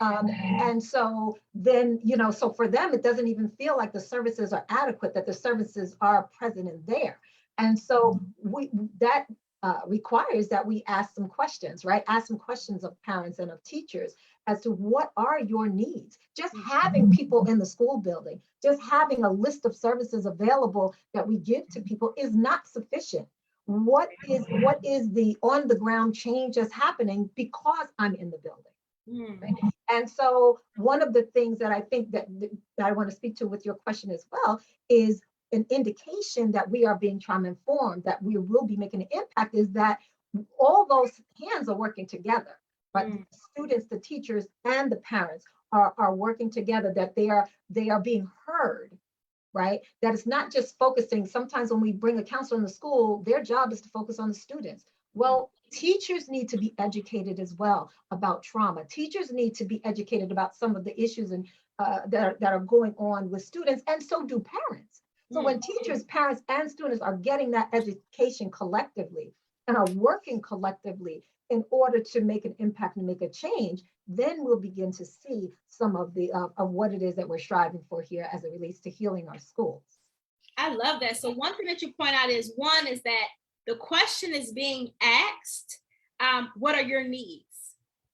And so then, so for them, it doesn't even feel like the services are adequate, that the services are present and there. And so that requires that we ask some questions, right? Ask some questions of parents and of teachers as to what are your needs. Just having people in the school building, just having a list of services available that we give to people is not sufficient. What is the on the ground change that's happening because I'm in the building? Right? And so one of the things that I think that I want to speak to with your question as well is an indication that we are being trauma informed, that we will be making an impact, is that all those hands are working together. But the students, the teachers, and the parents are working together, that they are being heard, right? That it's not just focusing. Sometimes when we bring a counselor in the school, their job is to focus on the students. Well, teachers need to be educated as well about trauma. Teachers need to be educated about some of the issues and that are going on with students, and so do parents. So when teachers, parents, and students are getting that education collectively and are working collectively in order to make an impact and make a change, then we'll begin to see some of the of what it is that we're striving for here as it relates to healing our schools. I love that. So one thing that you point out is, one is that the question is being asked, what are your needs?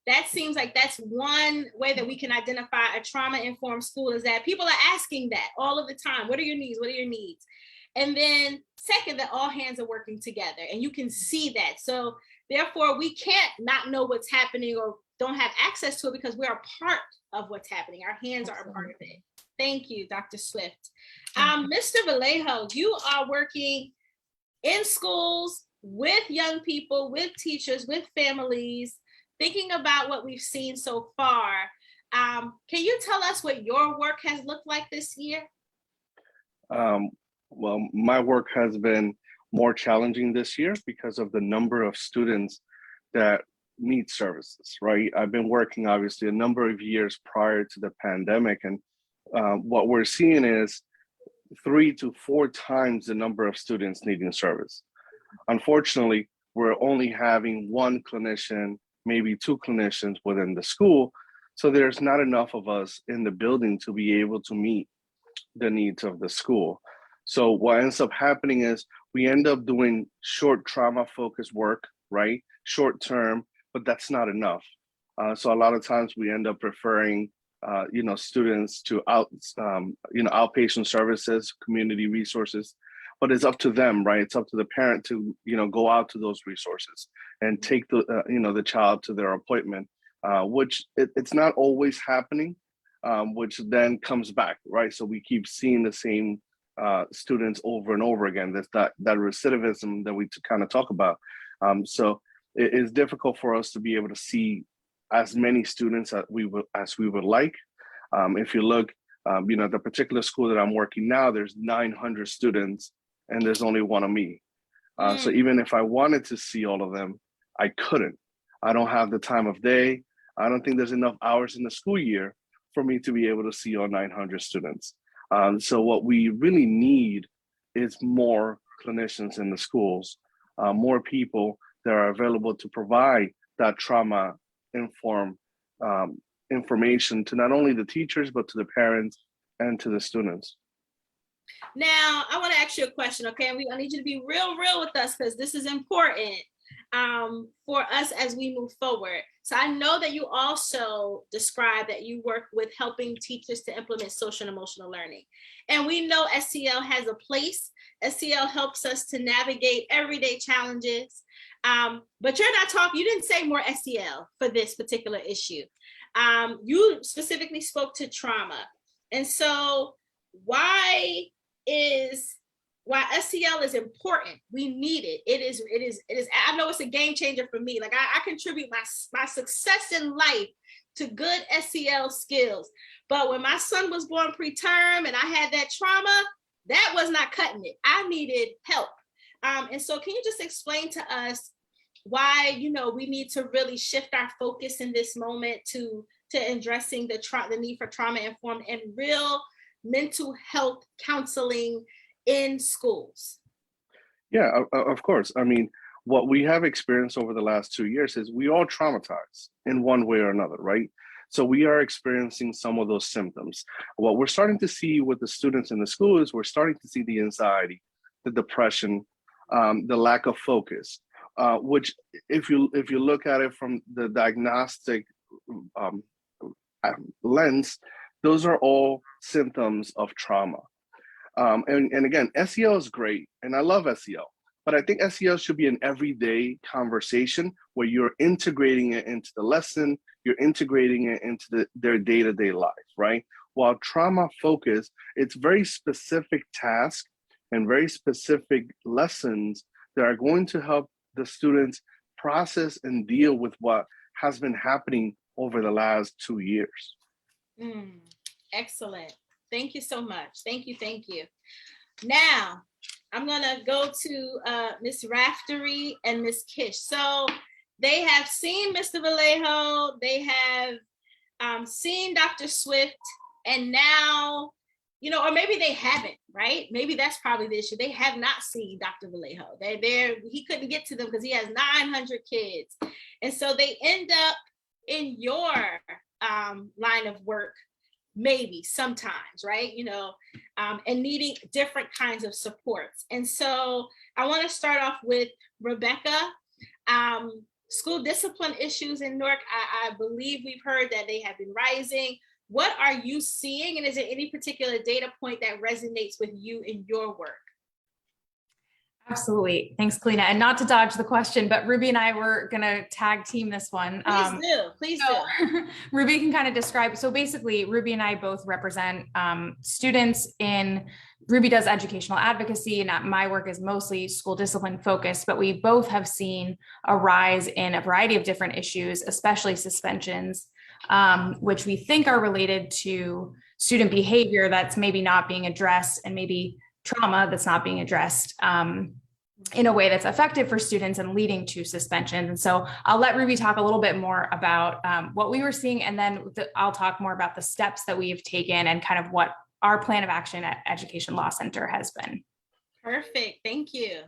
That seems like that's one way that we can identify a trauma-informed school, is that people are asking that all of the time. What are your needs? What are your needs? And then second, that all hands are working together, and you can see that. So therefore, we can't not know what's happening or don't have access to it, because we are part of what's happening. Our hands are a part of it. Thank you, Dr. Swift. Mr. Vallejo, you are working in schools with young people, with teachers, with families, thinking about what we've seen so far. Can you tell us what your work has looked like this year? Well, my work has been more challenging this year because of the number of students that need services, right? I've been working obviously a number of years prior to the pandemic, and what we're seeing is 3 to 4 times the number of students needing service. Unfortunately, we're only having 1 clinician, maybe 2 clinicians within the school. So there's not enough of us in the building to be able to meet the needs of the school. So what ends up happening is we end up doing short trauma focused work, right? Short term, but that's not enough. So a lot of times we end up referring students to outpatient services, community resources. but it's up to them, right? It's up to the parent to, go out to those resources and take the child to their appointment, which it's not always happening, which then comes back, right? So we keep seeing the same students over and over again. That's that recidivism that we kind of talk about. So it is difficult for us to be able to see as many students as we would like. If you look, the particular school that I'm working now, there's 900 students and there's only one of me. So even if I wanted to see all of them, I couldn't. I don't have the time of day. I don't think there's enough hours in the school year for me to be able to see all 900 students. So what we really need is more clinicians in the schools, more people that are available to provide that trauma-informed information to not only the teachers, but to the parents and to the students. Now, I want to ask you a question, okay? And I need you to be real with us because this is important for us as we move forward. So I know that you also described that you work with helping teachers to implement social and emotional learning. And we know SEL has a place. SEL helps us to navigate everyday challenges. But you didn't say more SEL for this particular issue. You specifically spoke to trauma. And so why SEL is important. We need it. It is, I know it's a game changer for me. Like I contribute my success in life to good SEL skills. But when my son was born preterm and I had that trauma, that was not cutting it. I needed help. And so can you just explain to us why, we need to really shift our focus in this moment to addressing the need for trauma-informed and real mental health counseling in schools? Yeah, of course. I mean, what we have experienced over the last 2 years is we all traumatized in one way or another, right? So we are experiencing some of those symptoms. What we're starting to see with the students in the school is we're starting to see the anxiety, the depression, the lack of focus, which if you look at it from the diagnostic lens, those are all symptoms of trauma. And again, SEL is great, and I love SEL, but I think SEL should be an everyday conversation where you're integrating it into the lesson, you're integrating it into their day-to-day life, right? While trauma focus, it's very specific tasks and very specific lessons that are going to help the students process and deal with what has been happening over the last 2 years. Excellent. Thank you so much. Thank you. Now, I'm gonna go to Ms. Raftery and Ms. Kish. So they have seen Mr. Vallejo, they have seen Dr. Swift, and now, or maybe they haven't, right? Maybe that's probably the issue. They have not seen Dr. Vallejo. He couldn't get to them because he has 900 kids. And so they end up in your line of work, maybe sometimes, right? And needing different kinds of supports. And so I want to start off with Rebecca. School discipline issues in Newark, I believe we've heard that they have been rising. What are you seeing? And is there any particular data point that resonates with you in your work? Absolutely. Thanks, Kalina. And not to dodge the question, but Ruby and I were going to tag team this one. Please do. Ruby can kind of describe. So basically, Ruby and I both represent students in, Ruby does educational advocacy, and my work is mostly school discipline focused, but we both have seen a rise in a variety of different issues, especially suspensions, which we think are related to student behavior that's maybe not being addressed, and maybe trauma that's not being addressed in a way that's effective for students and leading to suspensions. And so I'll let Ruby talk a little bit more about what we were seeing, and then I'll talk more about the steps that we've taken and kind of what our plan of action at Education Law Center has been. Perfect. Thank you.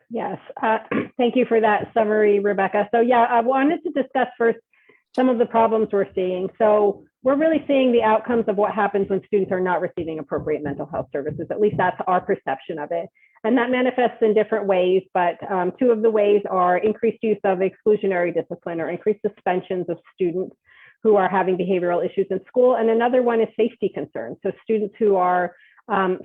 Yes, thank you for that summary, Rebecca. So yeah, I wanted to discuss first some of the problems we're seeing. So we're really seeing the outcomes of what happens when students are not receiving appropriate mental health services. At least that's our perception of it. And that manifests in different ways, but two of the ways are increased use of exclusionary discipline or increased suspensions of students who are having behavioral issues in school. And another one is safety concerns. So students who are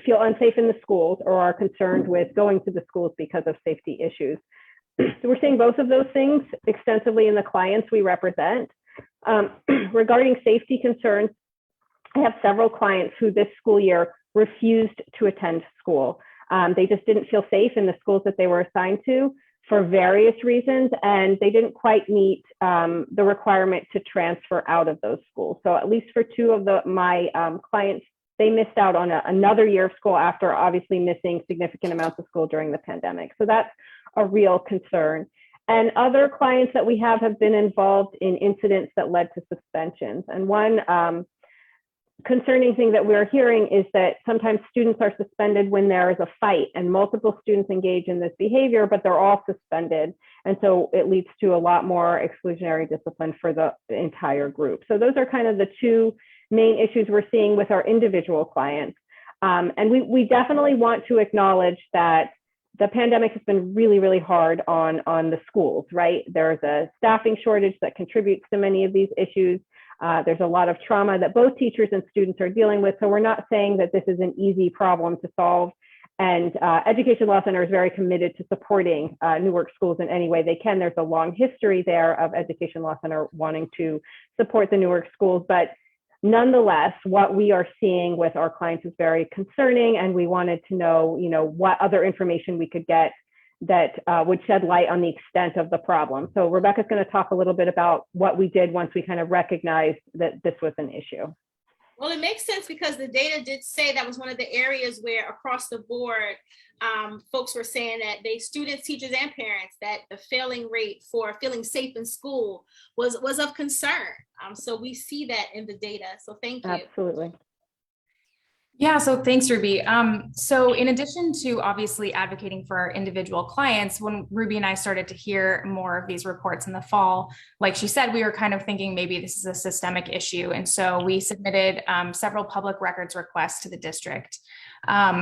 feel unsafe in the schools or are concerned with going to the schools because of safety issues. So we're seeing both of those things extensively in the clients we represent. Regarding safety concerns, I have several clients who this school year refused to attend school. They just didn't feel safe in the schools that they were assigned to for various reasons, and they didn't quite meet the requirement to transfer out of those schools. So at least for two of my clients, they missed out on another year of school after obviously missing significant amounts of school during the pandemic. So that's a real concern. And other clients that we have been involved in incidents that led to suspensions. And one concerning thing that we're hearing is that sometimes students are suspended when there is a fight and multiple students engage in this behavior, but they're all suspended. And so it leads to a lot more exclusionary discipline for the entire group. So those are kind of the two main issues we're seeing with our individual clients. And we definitely want to acknowledge that the pandemic has been really, really hard on the schools, right? There's a staffing shortage that contributes to many of these issues. There's a lot of trauma that both teachers and students are dealing with. So we're not saying that this is an easy problem to solve. And Education Law Center is very committed to supporting Newark schools in any way they can. There's a long history there of Education Law Center wanting to support the Newark schools. But nonetheless, what we are seeing with our clients is very concerning. And we wanted to know, what other information we could get that would shed light on the extent of the problem. So Rebecca's going to talk a little bit about what we did once we kind of recognized that this was an issue. Well, it makes sense because the data did say that was one of the areas where across the board, folks were saying that students, teachers, and parents, that the failing rate for feeling safe in school was of concern. So we see that in the data. So thank you. Absolutely. Yeah, so thanks, Ruby. So in addition to obviously advocating for our individual clients, when Ruby and I started to hear more of these reports in the fall, like she said, we were kind of thinking maybe this is a systemic issue. And so we submitted several public records requests to the district,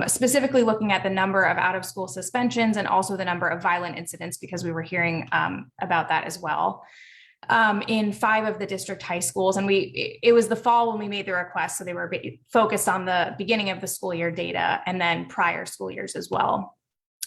specifically looking at the number of out-of-school suspensions and also the number of violent incidents, because we were hearing about that as well. In 5 of the district high schools. And it was the fall when we made the request. So they were focused on the beginning of the school year data and then prior school years as well.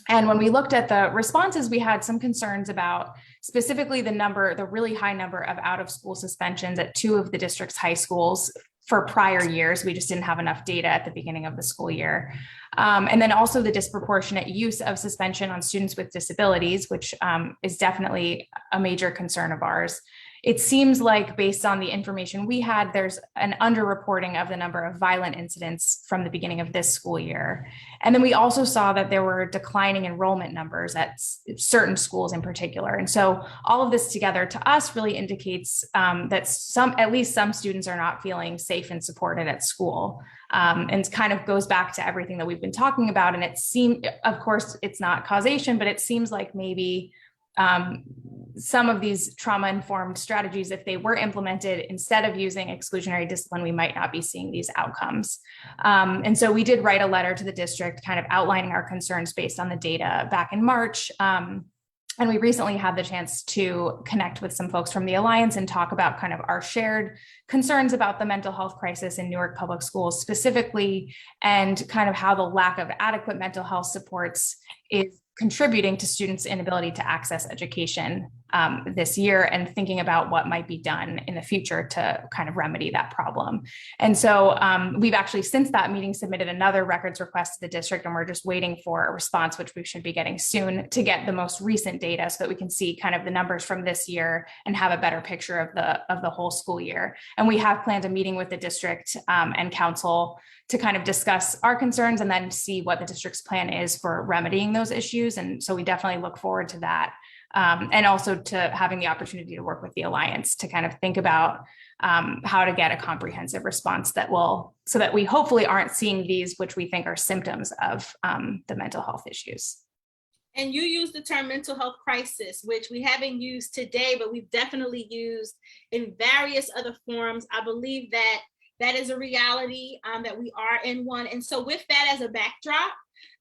And when we looked at the responses, we had some concerns about specifically the really high number of out of school suspensions at 2 of the district's high schools for prior years. We just didn't have enough data at the beginning of the school year. And then also the disproportionate use of suspension on students with disabilities, which is definitely a major concern of ours. It seems like based on the information we had, there's an underreporting of the number of violent incidents from the beginning of this school year. And then we also saw that there were declining enrollment numbers at certain schools in particular. And so all of this together to us really indicates that at least some students are not feeling safe and supported at school. And kind of goes back to everything that we've been talking about. And it seemed, of course, it's not causation, but it seems like maybe some of these trauma-informed strategies, if they were implemented instead of using exclusionary discipline, we might not be seeing these outcomes. And so we did write a letter to the district kind of outlining our concerns based on the data back in March. And we recently had the chance to connect with some folks from the Alliance and talk about kind of our shared concerns about the mental health crisis in Newark Public Schools specifically, and kind of how the lack of adequate mental health supports is contributing to students' inability to access education this year, and thinking about what might be done in the future to kind of remedy that problem. And so we've actually, since that meeting, submitted another records request to the district, and we're just waiting for a response, which we should be getting soon, to get the most recent data so that we can see kind of the numbers from this year and have a better picture of the whole school year. And we have planned a meeting with the district and council to kind of discuss our concerns and then see what the district's plan is for remedying those issues. And so we definitely look forward to that. And also to having the opportunity to work with the Alliance to kind of think about how to get a comprehensive response so that we hopefully aren't seeing these, which we think are symptoms of the mental health issues. And you use the term mental health crisis, which we haven't used today, but we've definitely used in various other forms. I believe that is a reality, that we are in one. And so with that as a backdrop,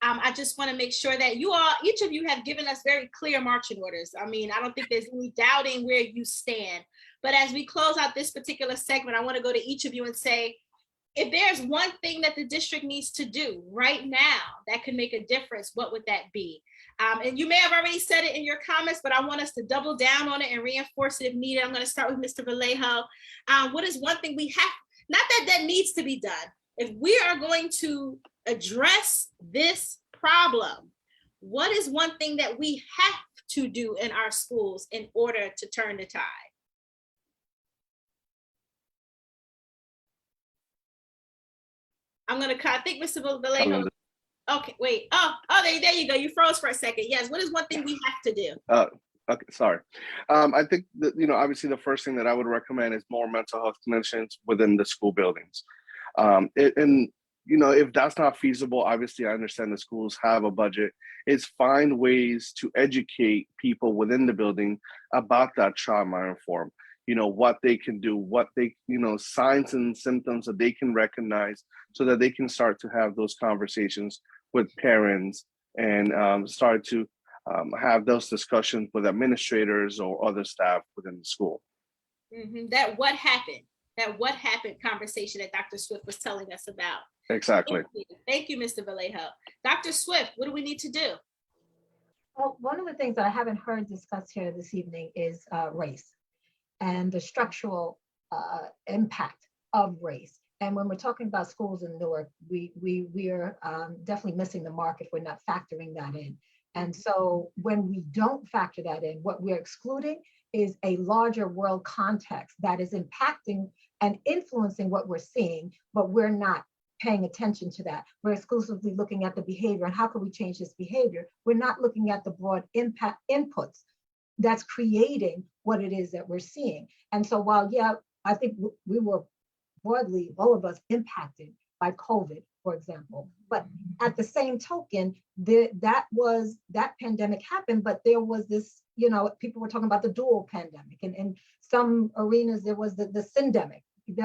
I just want to make sure that each of you have given us very clear marching orders. I mean, I don't think there's any doubting where you stand. But as we close out this particular segment, I want to go to each of you and say, if there's one thing that the district needs to do right now that could make a difference, what would that be? And you may have already said it in your comments, but I want us to double down on it and reinforce it if needed. I'm going to start with Mr. Vallejo. What is one thing we have, not that needs to be done. If we are going to address this problem, what is one thing that we have to do in our schools in order to turn the tide? I think Mr. Vallejo. Okay, wait. Oh, there you go. You froze for a second. Yes. What is one thing we have to do? Okay, sorry. I think that, obviously the first thing that I would recommend is more mental health clinicians within the school buildings. If that's not feasible, obviously I understand the schools have a budget. It's find ways to educate people within the building about that trauma-informed, what they can do, what they, signs and symptoms that they can recognize so that they can start to have those conversations with parents and start to have those discussions with administrators or other staff within the school. Mm-hmm. That what happened conversation that Dr. Swift was telling us about. Exactly. Thank you, Mr. Vallejo. Dr. Swift, what do we need to do? Well, one of the things that I haven't heard discussed here this evening is race and the structural impact of race. And when we're talking about schools in Newark, we are definitely missing the mark if we're not factoring that in. And so when we don't factor that in, what we're excluding is a larger world context that is impacting and influencing what we're seeing, but we're not paying attention to that. We're exclusively looking at the behavior and how can we change this behavior? We're not looking at the broad impact inputs that's creating what it is that we're seeing. And so while, yeah, I think we were broadly, all of us impacted by COVID, for example, but at the same token, that pandemic happened, but there was this, people were talking about the dual pandemic, and in some arenas, there was the syndemic.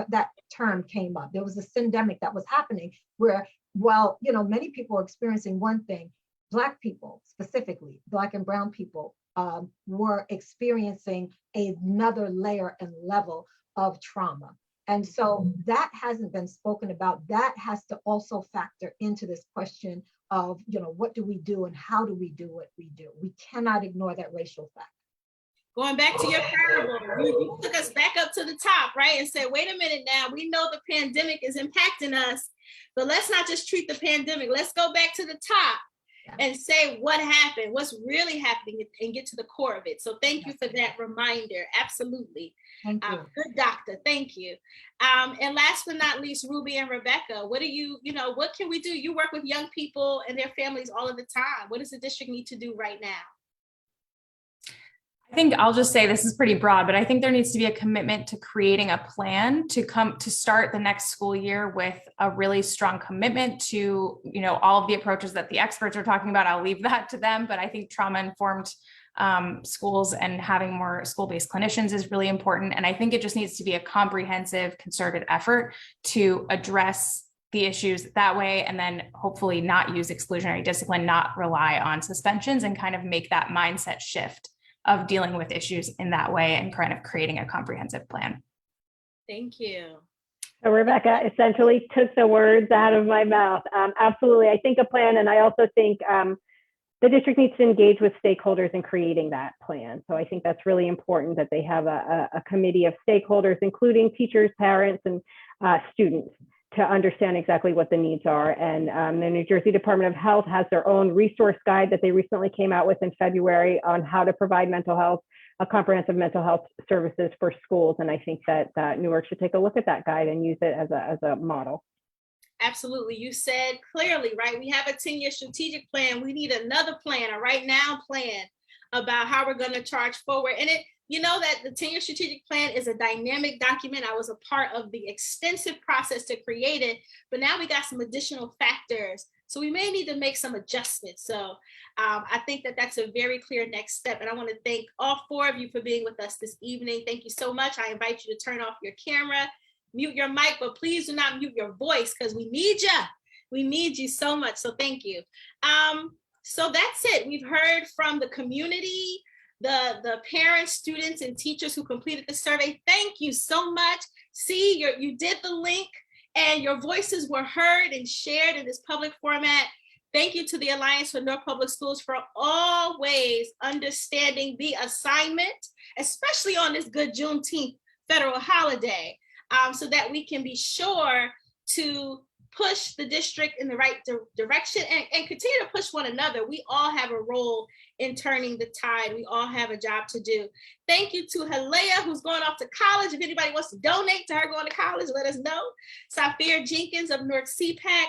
That term came up. There was a syndemic that was happening where, while many people are experiencing one thing, Black people, specifically Black and Brown people, were experiencing another layer and level of trauma. And so that hasn't been spoken about. That has to also factor into this question of, what do we do and how do we do what we do? We cannot ignore that racial factor. Going back to your parable, you took us back up to the top, right? And said, wait a minute now, we know the pandemic is impacting us, but let's not just treat the pandemic. Let's go back to the top and say what happened, what's really happening, and get to the core of it. So thank you for that reminder. Absolutely. Thank you. Good doctor, thank you. And last but not least, Ruby and Rebecca, what can we do? You work with young people and their families all of the time. What does the district need to do right now? I think I'll just say this is pretty broad, but I think there needs to be a commitment to creating a plan to start the next school year with a really strong commitment to, all of the approaches that the experts are talking about. I'll leave that to them, but I think trauma-informed schools and having more school-based clinicians is really important. And I think it just needs to be a comprehensive, concerted effort to address the issues that way, and then hopefully not use exclusionary discipline, not rely on suspensions, and kind of make that mindset shift of dealing with issues in that way and kind of creating a comprehensive plan. Thank you. So Rebecca essentially took the words out of my mouth. Absolutely, I think a plan, and I also think the district needs to engage with stakeholders in creating that plan. So I think that's really important that they have a committee of stakeholders, including teachers, parents, and students, to understand exactly what the needs are. And the New Jersey Department of Health has their own resource guide that they recently came out with in February on how to provide comprehensive mental health services for schools. And I think that Newark should take a look at that guide and use it as a model. Absolutely. You said clearly, right? We have a 10-year strategic plan. We need another plan, a right now plan about how we're going to charge forward. And that the 10-year strategic plan is a dynamic document. I was a part of the extensive process to create it, but now we got some additional factors. So we may need to make some adjustments. So I think that that's a very clear next step. And I want to thank all four of you for being with us this evening. Thank you so much. I invite you to turn off your camera, mute your mic, but please do not mute your voice because we need you. We need you so much. So thank you. So that's it. We've heard from the community, the parents, students, and teachers who completed the survey. Thank you so much. See, you did the link and your voices were heard and shared in this public format. Thank you to the Alliance for Newark Public Schools for always understanding the assignment, especially on this good Juneteenth federal holiday, so that we can be sure to push the district in the right direction and continue to push one another. We all have a role in turning the tide. We all have a job to do. Thank you to Halea, who's going off to college. If anybody wants to donate to her going to college, let us know. Safir Jenkins of Newark CPAC,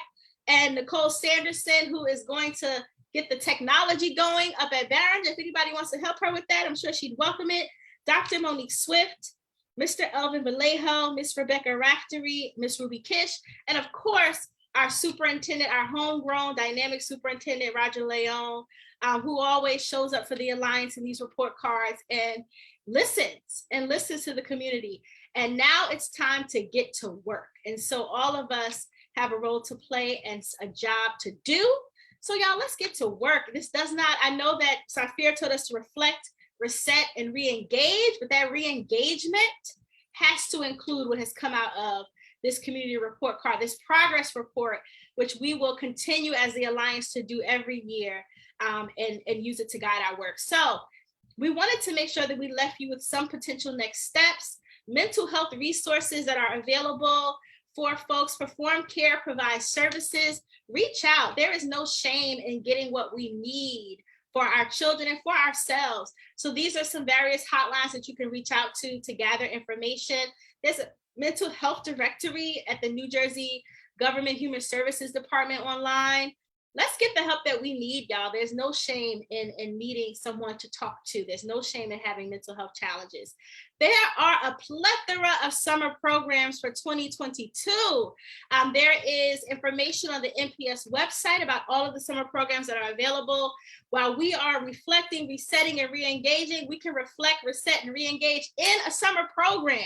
and Nicole Sanderson, who is going to get the technology going up at Barron's. If anybody wants to help her with that, I'm sure she'd welcome it. Dr. Monique Swift, Mr. Elvin Vallejo, Miss Rebecca Raftery, Miss Ruby Kish, and of course, our superintendent, our homegrown dynamic superintendent, Roger Leon, who always shows up for the Alliance in these report cards and listens to the community. And now it's time to get to work. And so all of us have a role to play and a job to do. So y'all, let's get to work. I know that Safir told us to reflect, reset, and re-engage, but that re-engagement has to include what has come out of this community report card, this progress report, which we will continue as the Alliance to do every year, and use it to guide our work. So we wanted to make sure that we left you with some potential next steps, mental health resources that are available for folks. Perform Care provides services. Reach out. There is no shame in getting what we need for our children and for ourselves. So these are some various hotlines that you can reach out to gather information. There's a mental health directory at the New Jersey Government Human Services Department online. Let's get the help that we need, y'all. There's no shame in needing someone to talk to. There's no shame in having mental health challenges. There are a plethora of summer programs for 2022. There is information on the NPS website about all of the summer programs that are available. While we are reflecting, resetting, and re-engaging, we can reflect, reset, and re-engage in a summer program.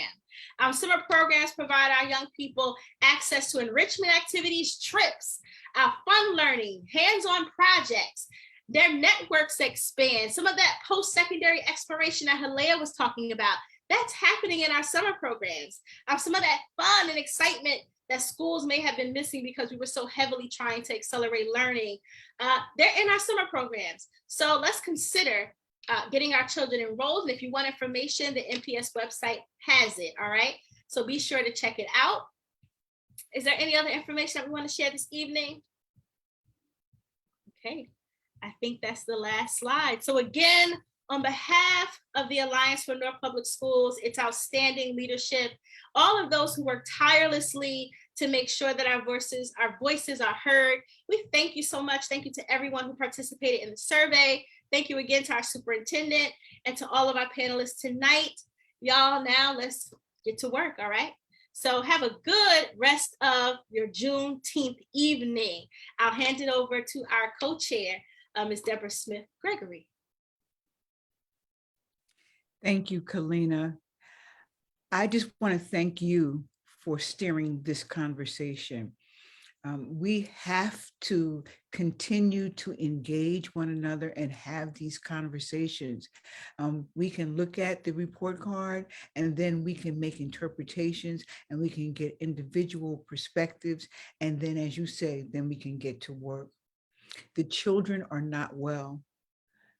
Summer programs provide our young people access to enrichment activities, trips, fun learning, hands-on projects. Their networks expand. Some of that post-secondary exploration that Halea was talking about, that's happening in our summer programs. Some of that fun and excitement that schools may have been missing because we were so heavily trying to accelerate learning, they're in our summer programs. So let's consider getting our children enrolled. And if you want information, the NPS website has it, all right? So be sure to check it out. Is there any other information that we want to share this evening? Okay, I think that's the last slide. So again, on behalf of the Alliance for Newark Public Schools, its outstanding leadership, all of those who work tirelessly to make sure that our voices are heard, we thank you so much. Thank you to everyone who participated in the survey. Thank you again to our superintendent and to all of our panelists tonight. Y'all, now let's get to work, all right? So have a good rest of your Juneteenth evening. I'll hand it over to our co-chair, Ms. Deborah Smith-Gregory. Thank you, Kalina. I just want to thank you for steering this conversation. We have to continue to engage one another and have these conversations. We can look at the report card and then we can make interpretations and we can get individual perspectives. And then, as you say, then we can get to work. The children are not well.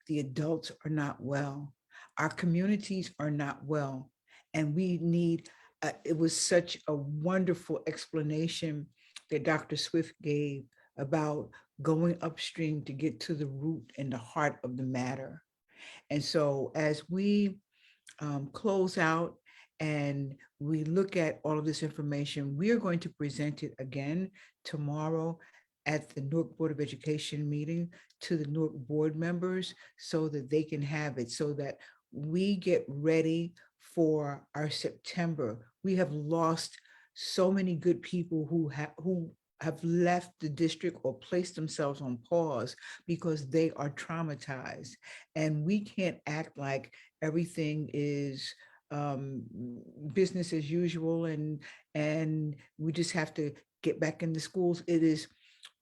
The adults are not well. Our communities are not well. And we need, it was such a wonderful explanation that Dr. Swift gave about going upstream to get to the root and the heart of the matter. And so as we close out and we look at all of this information, we are going to present it again tomorrow at the Newark Board of Education meeting to the Newark board members so that they can have it, so that we get ready for our September. We have lost so many good people who have left the district or placed themselves on pause because they are traumatized. And we can't act like everything is business as usual and we just have to get back into schools. It is,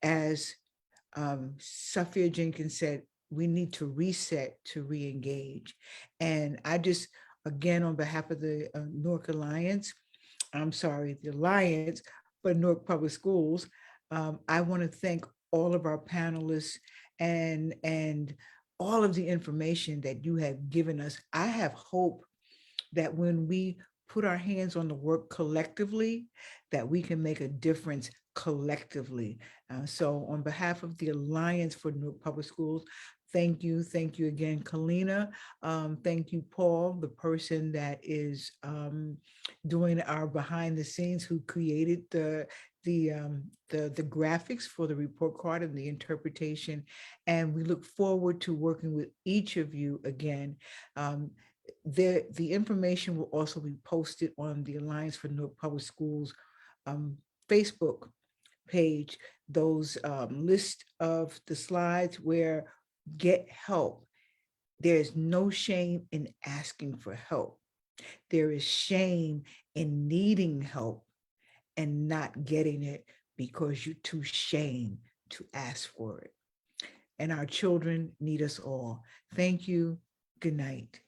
as Safir Jenkins said, we need to reset to re-engage. And I just, again, on behalf of the Newark Alliance, the Alliance, but Newark Public Schools. I want to thank all of our panelists and all of the information that you have given us. I have hope that when we put our hands on the work collectively, that we can make a difference collectively. So on behalf of the Alliance for Newark Public Schools, thank you again, Kalina. Thank you, Paul, the person that is doing our behind the scenes, who created the graphics for the report card and the interpretation. And we look forward to working with each of you again. The information will also be posted on the Alliance for Newark Public Schools Facebook page, those list of the slides where get help. There's no shame in asking for help. There is shame in needing help and not getting it because you're too ashamed to ask for it. And our children need us all. Thank you. Good night.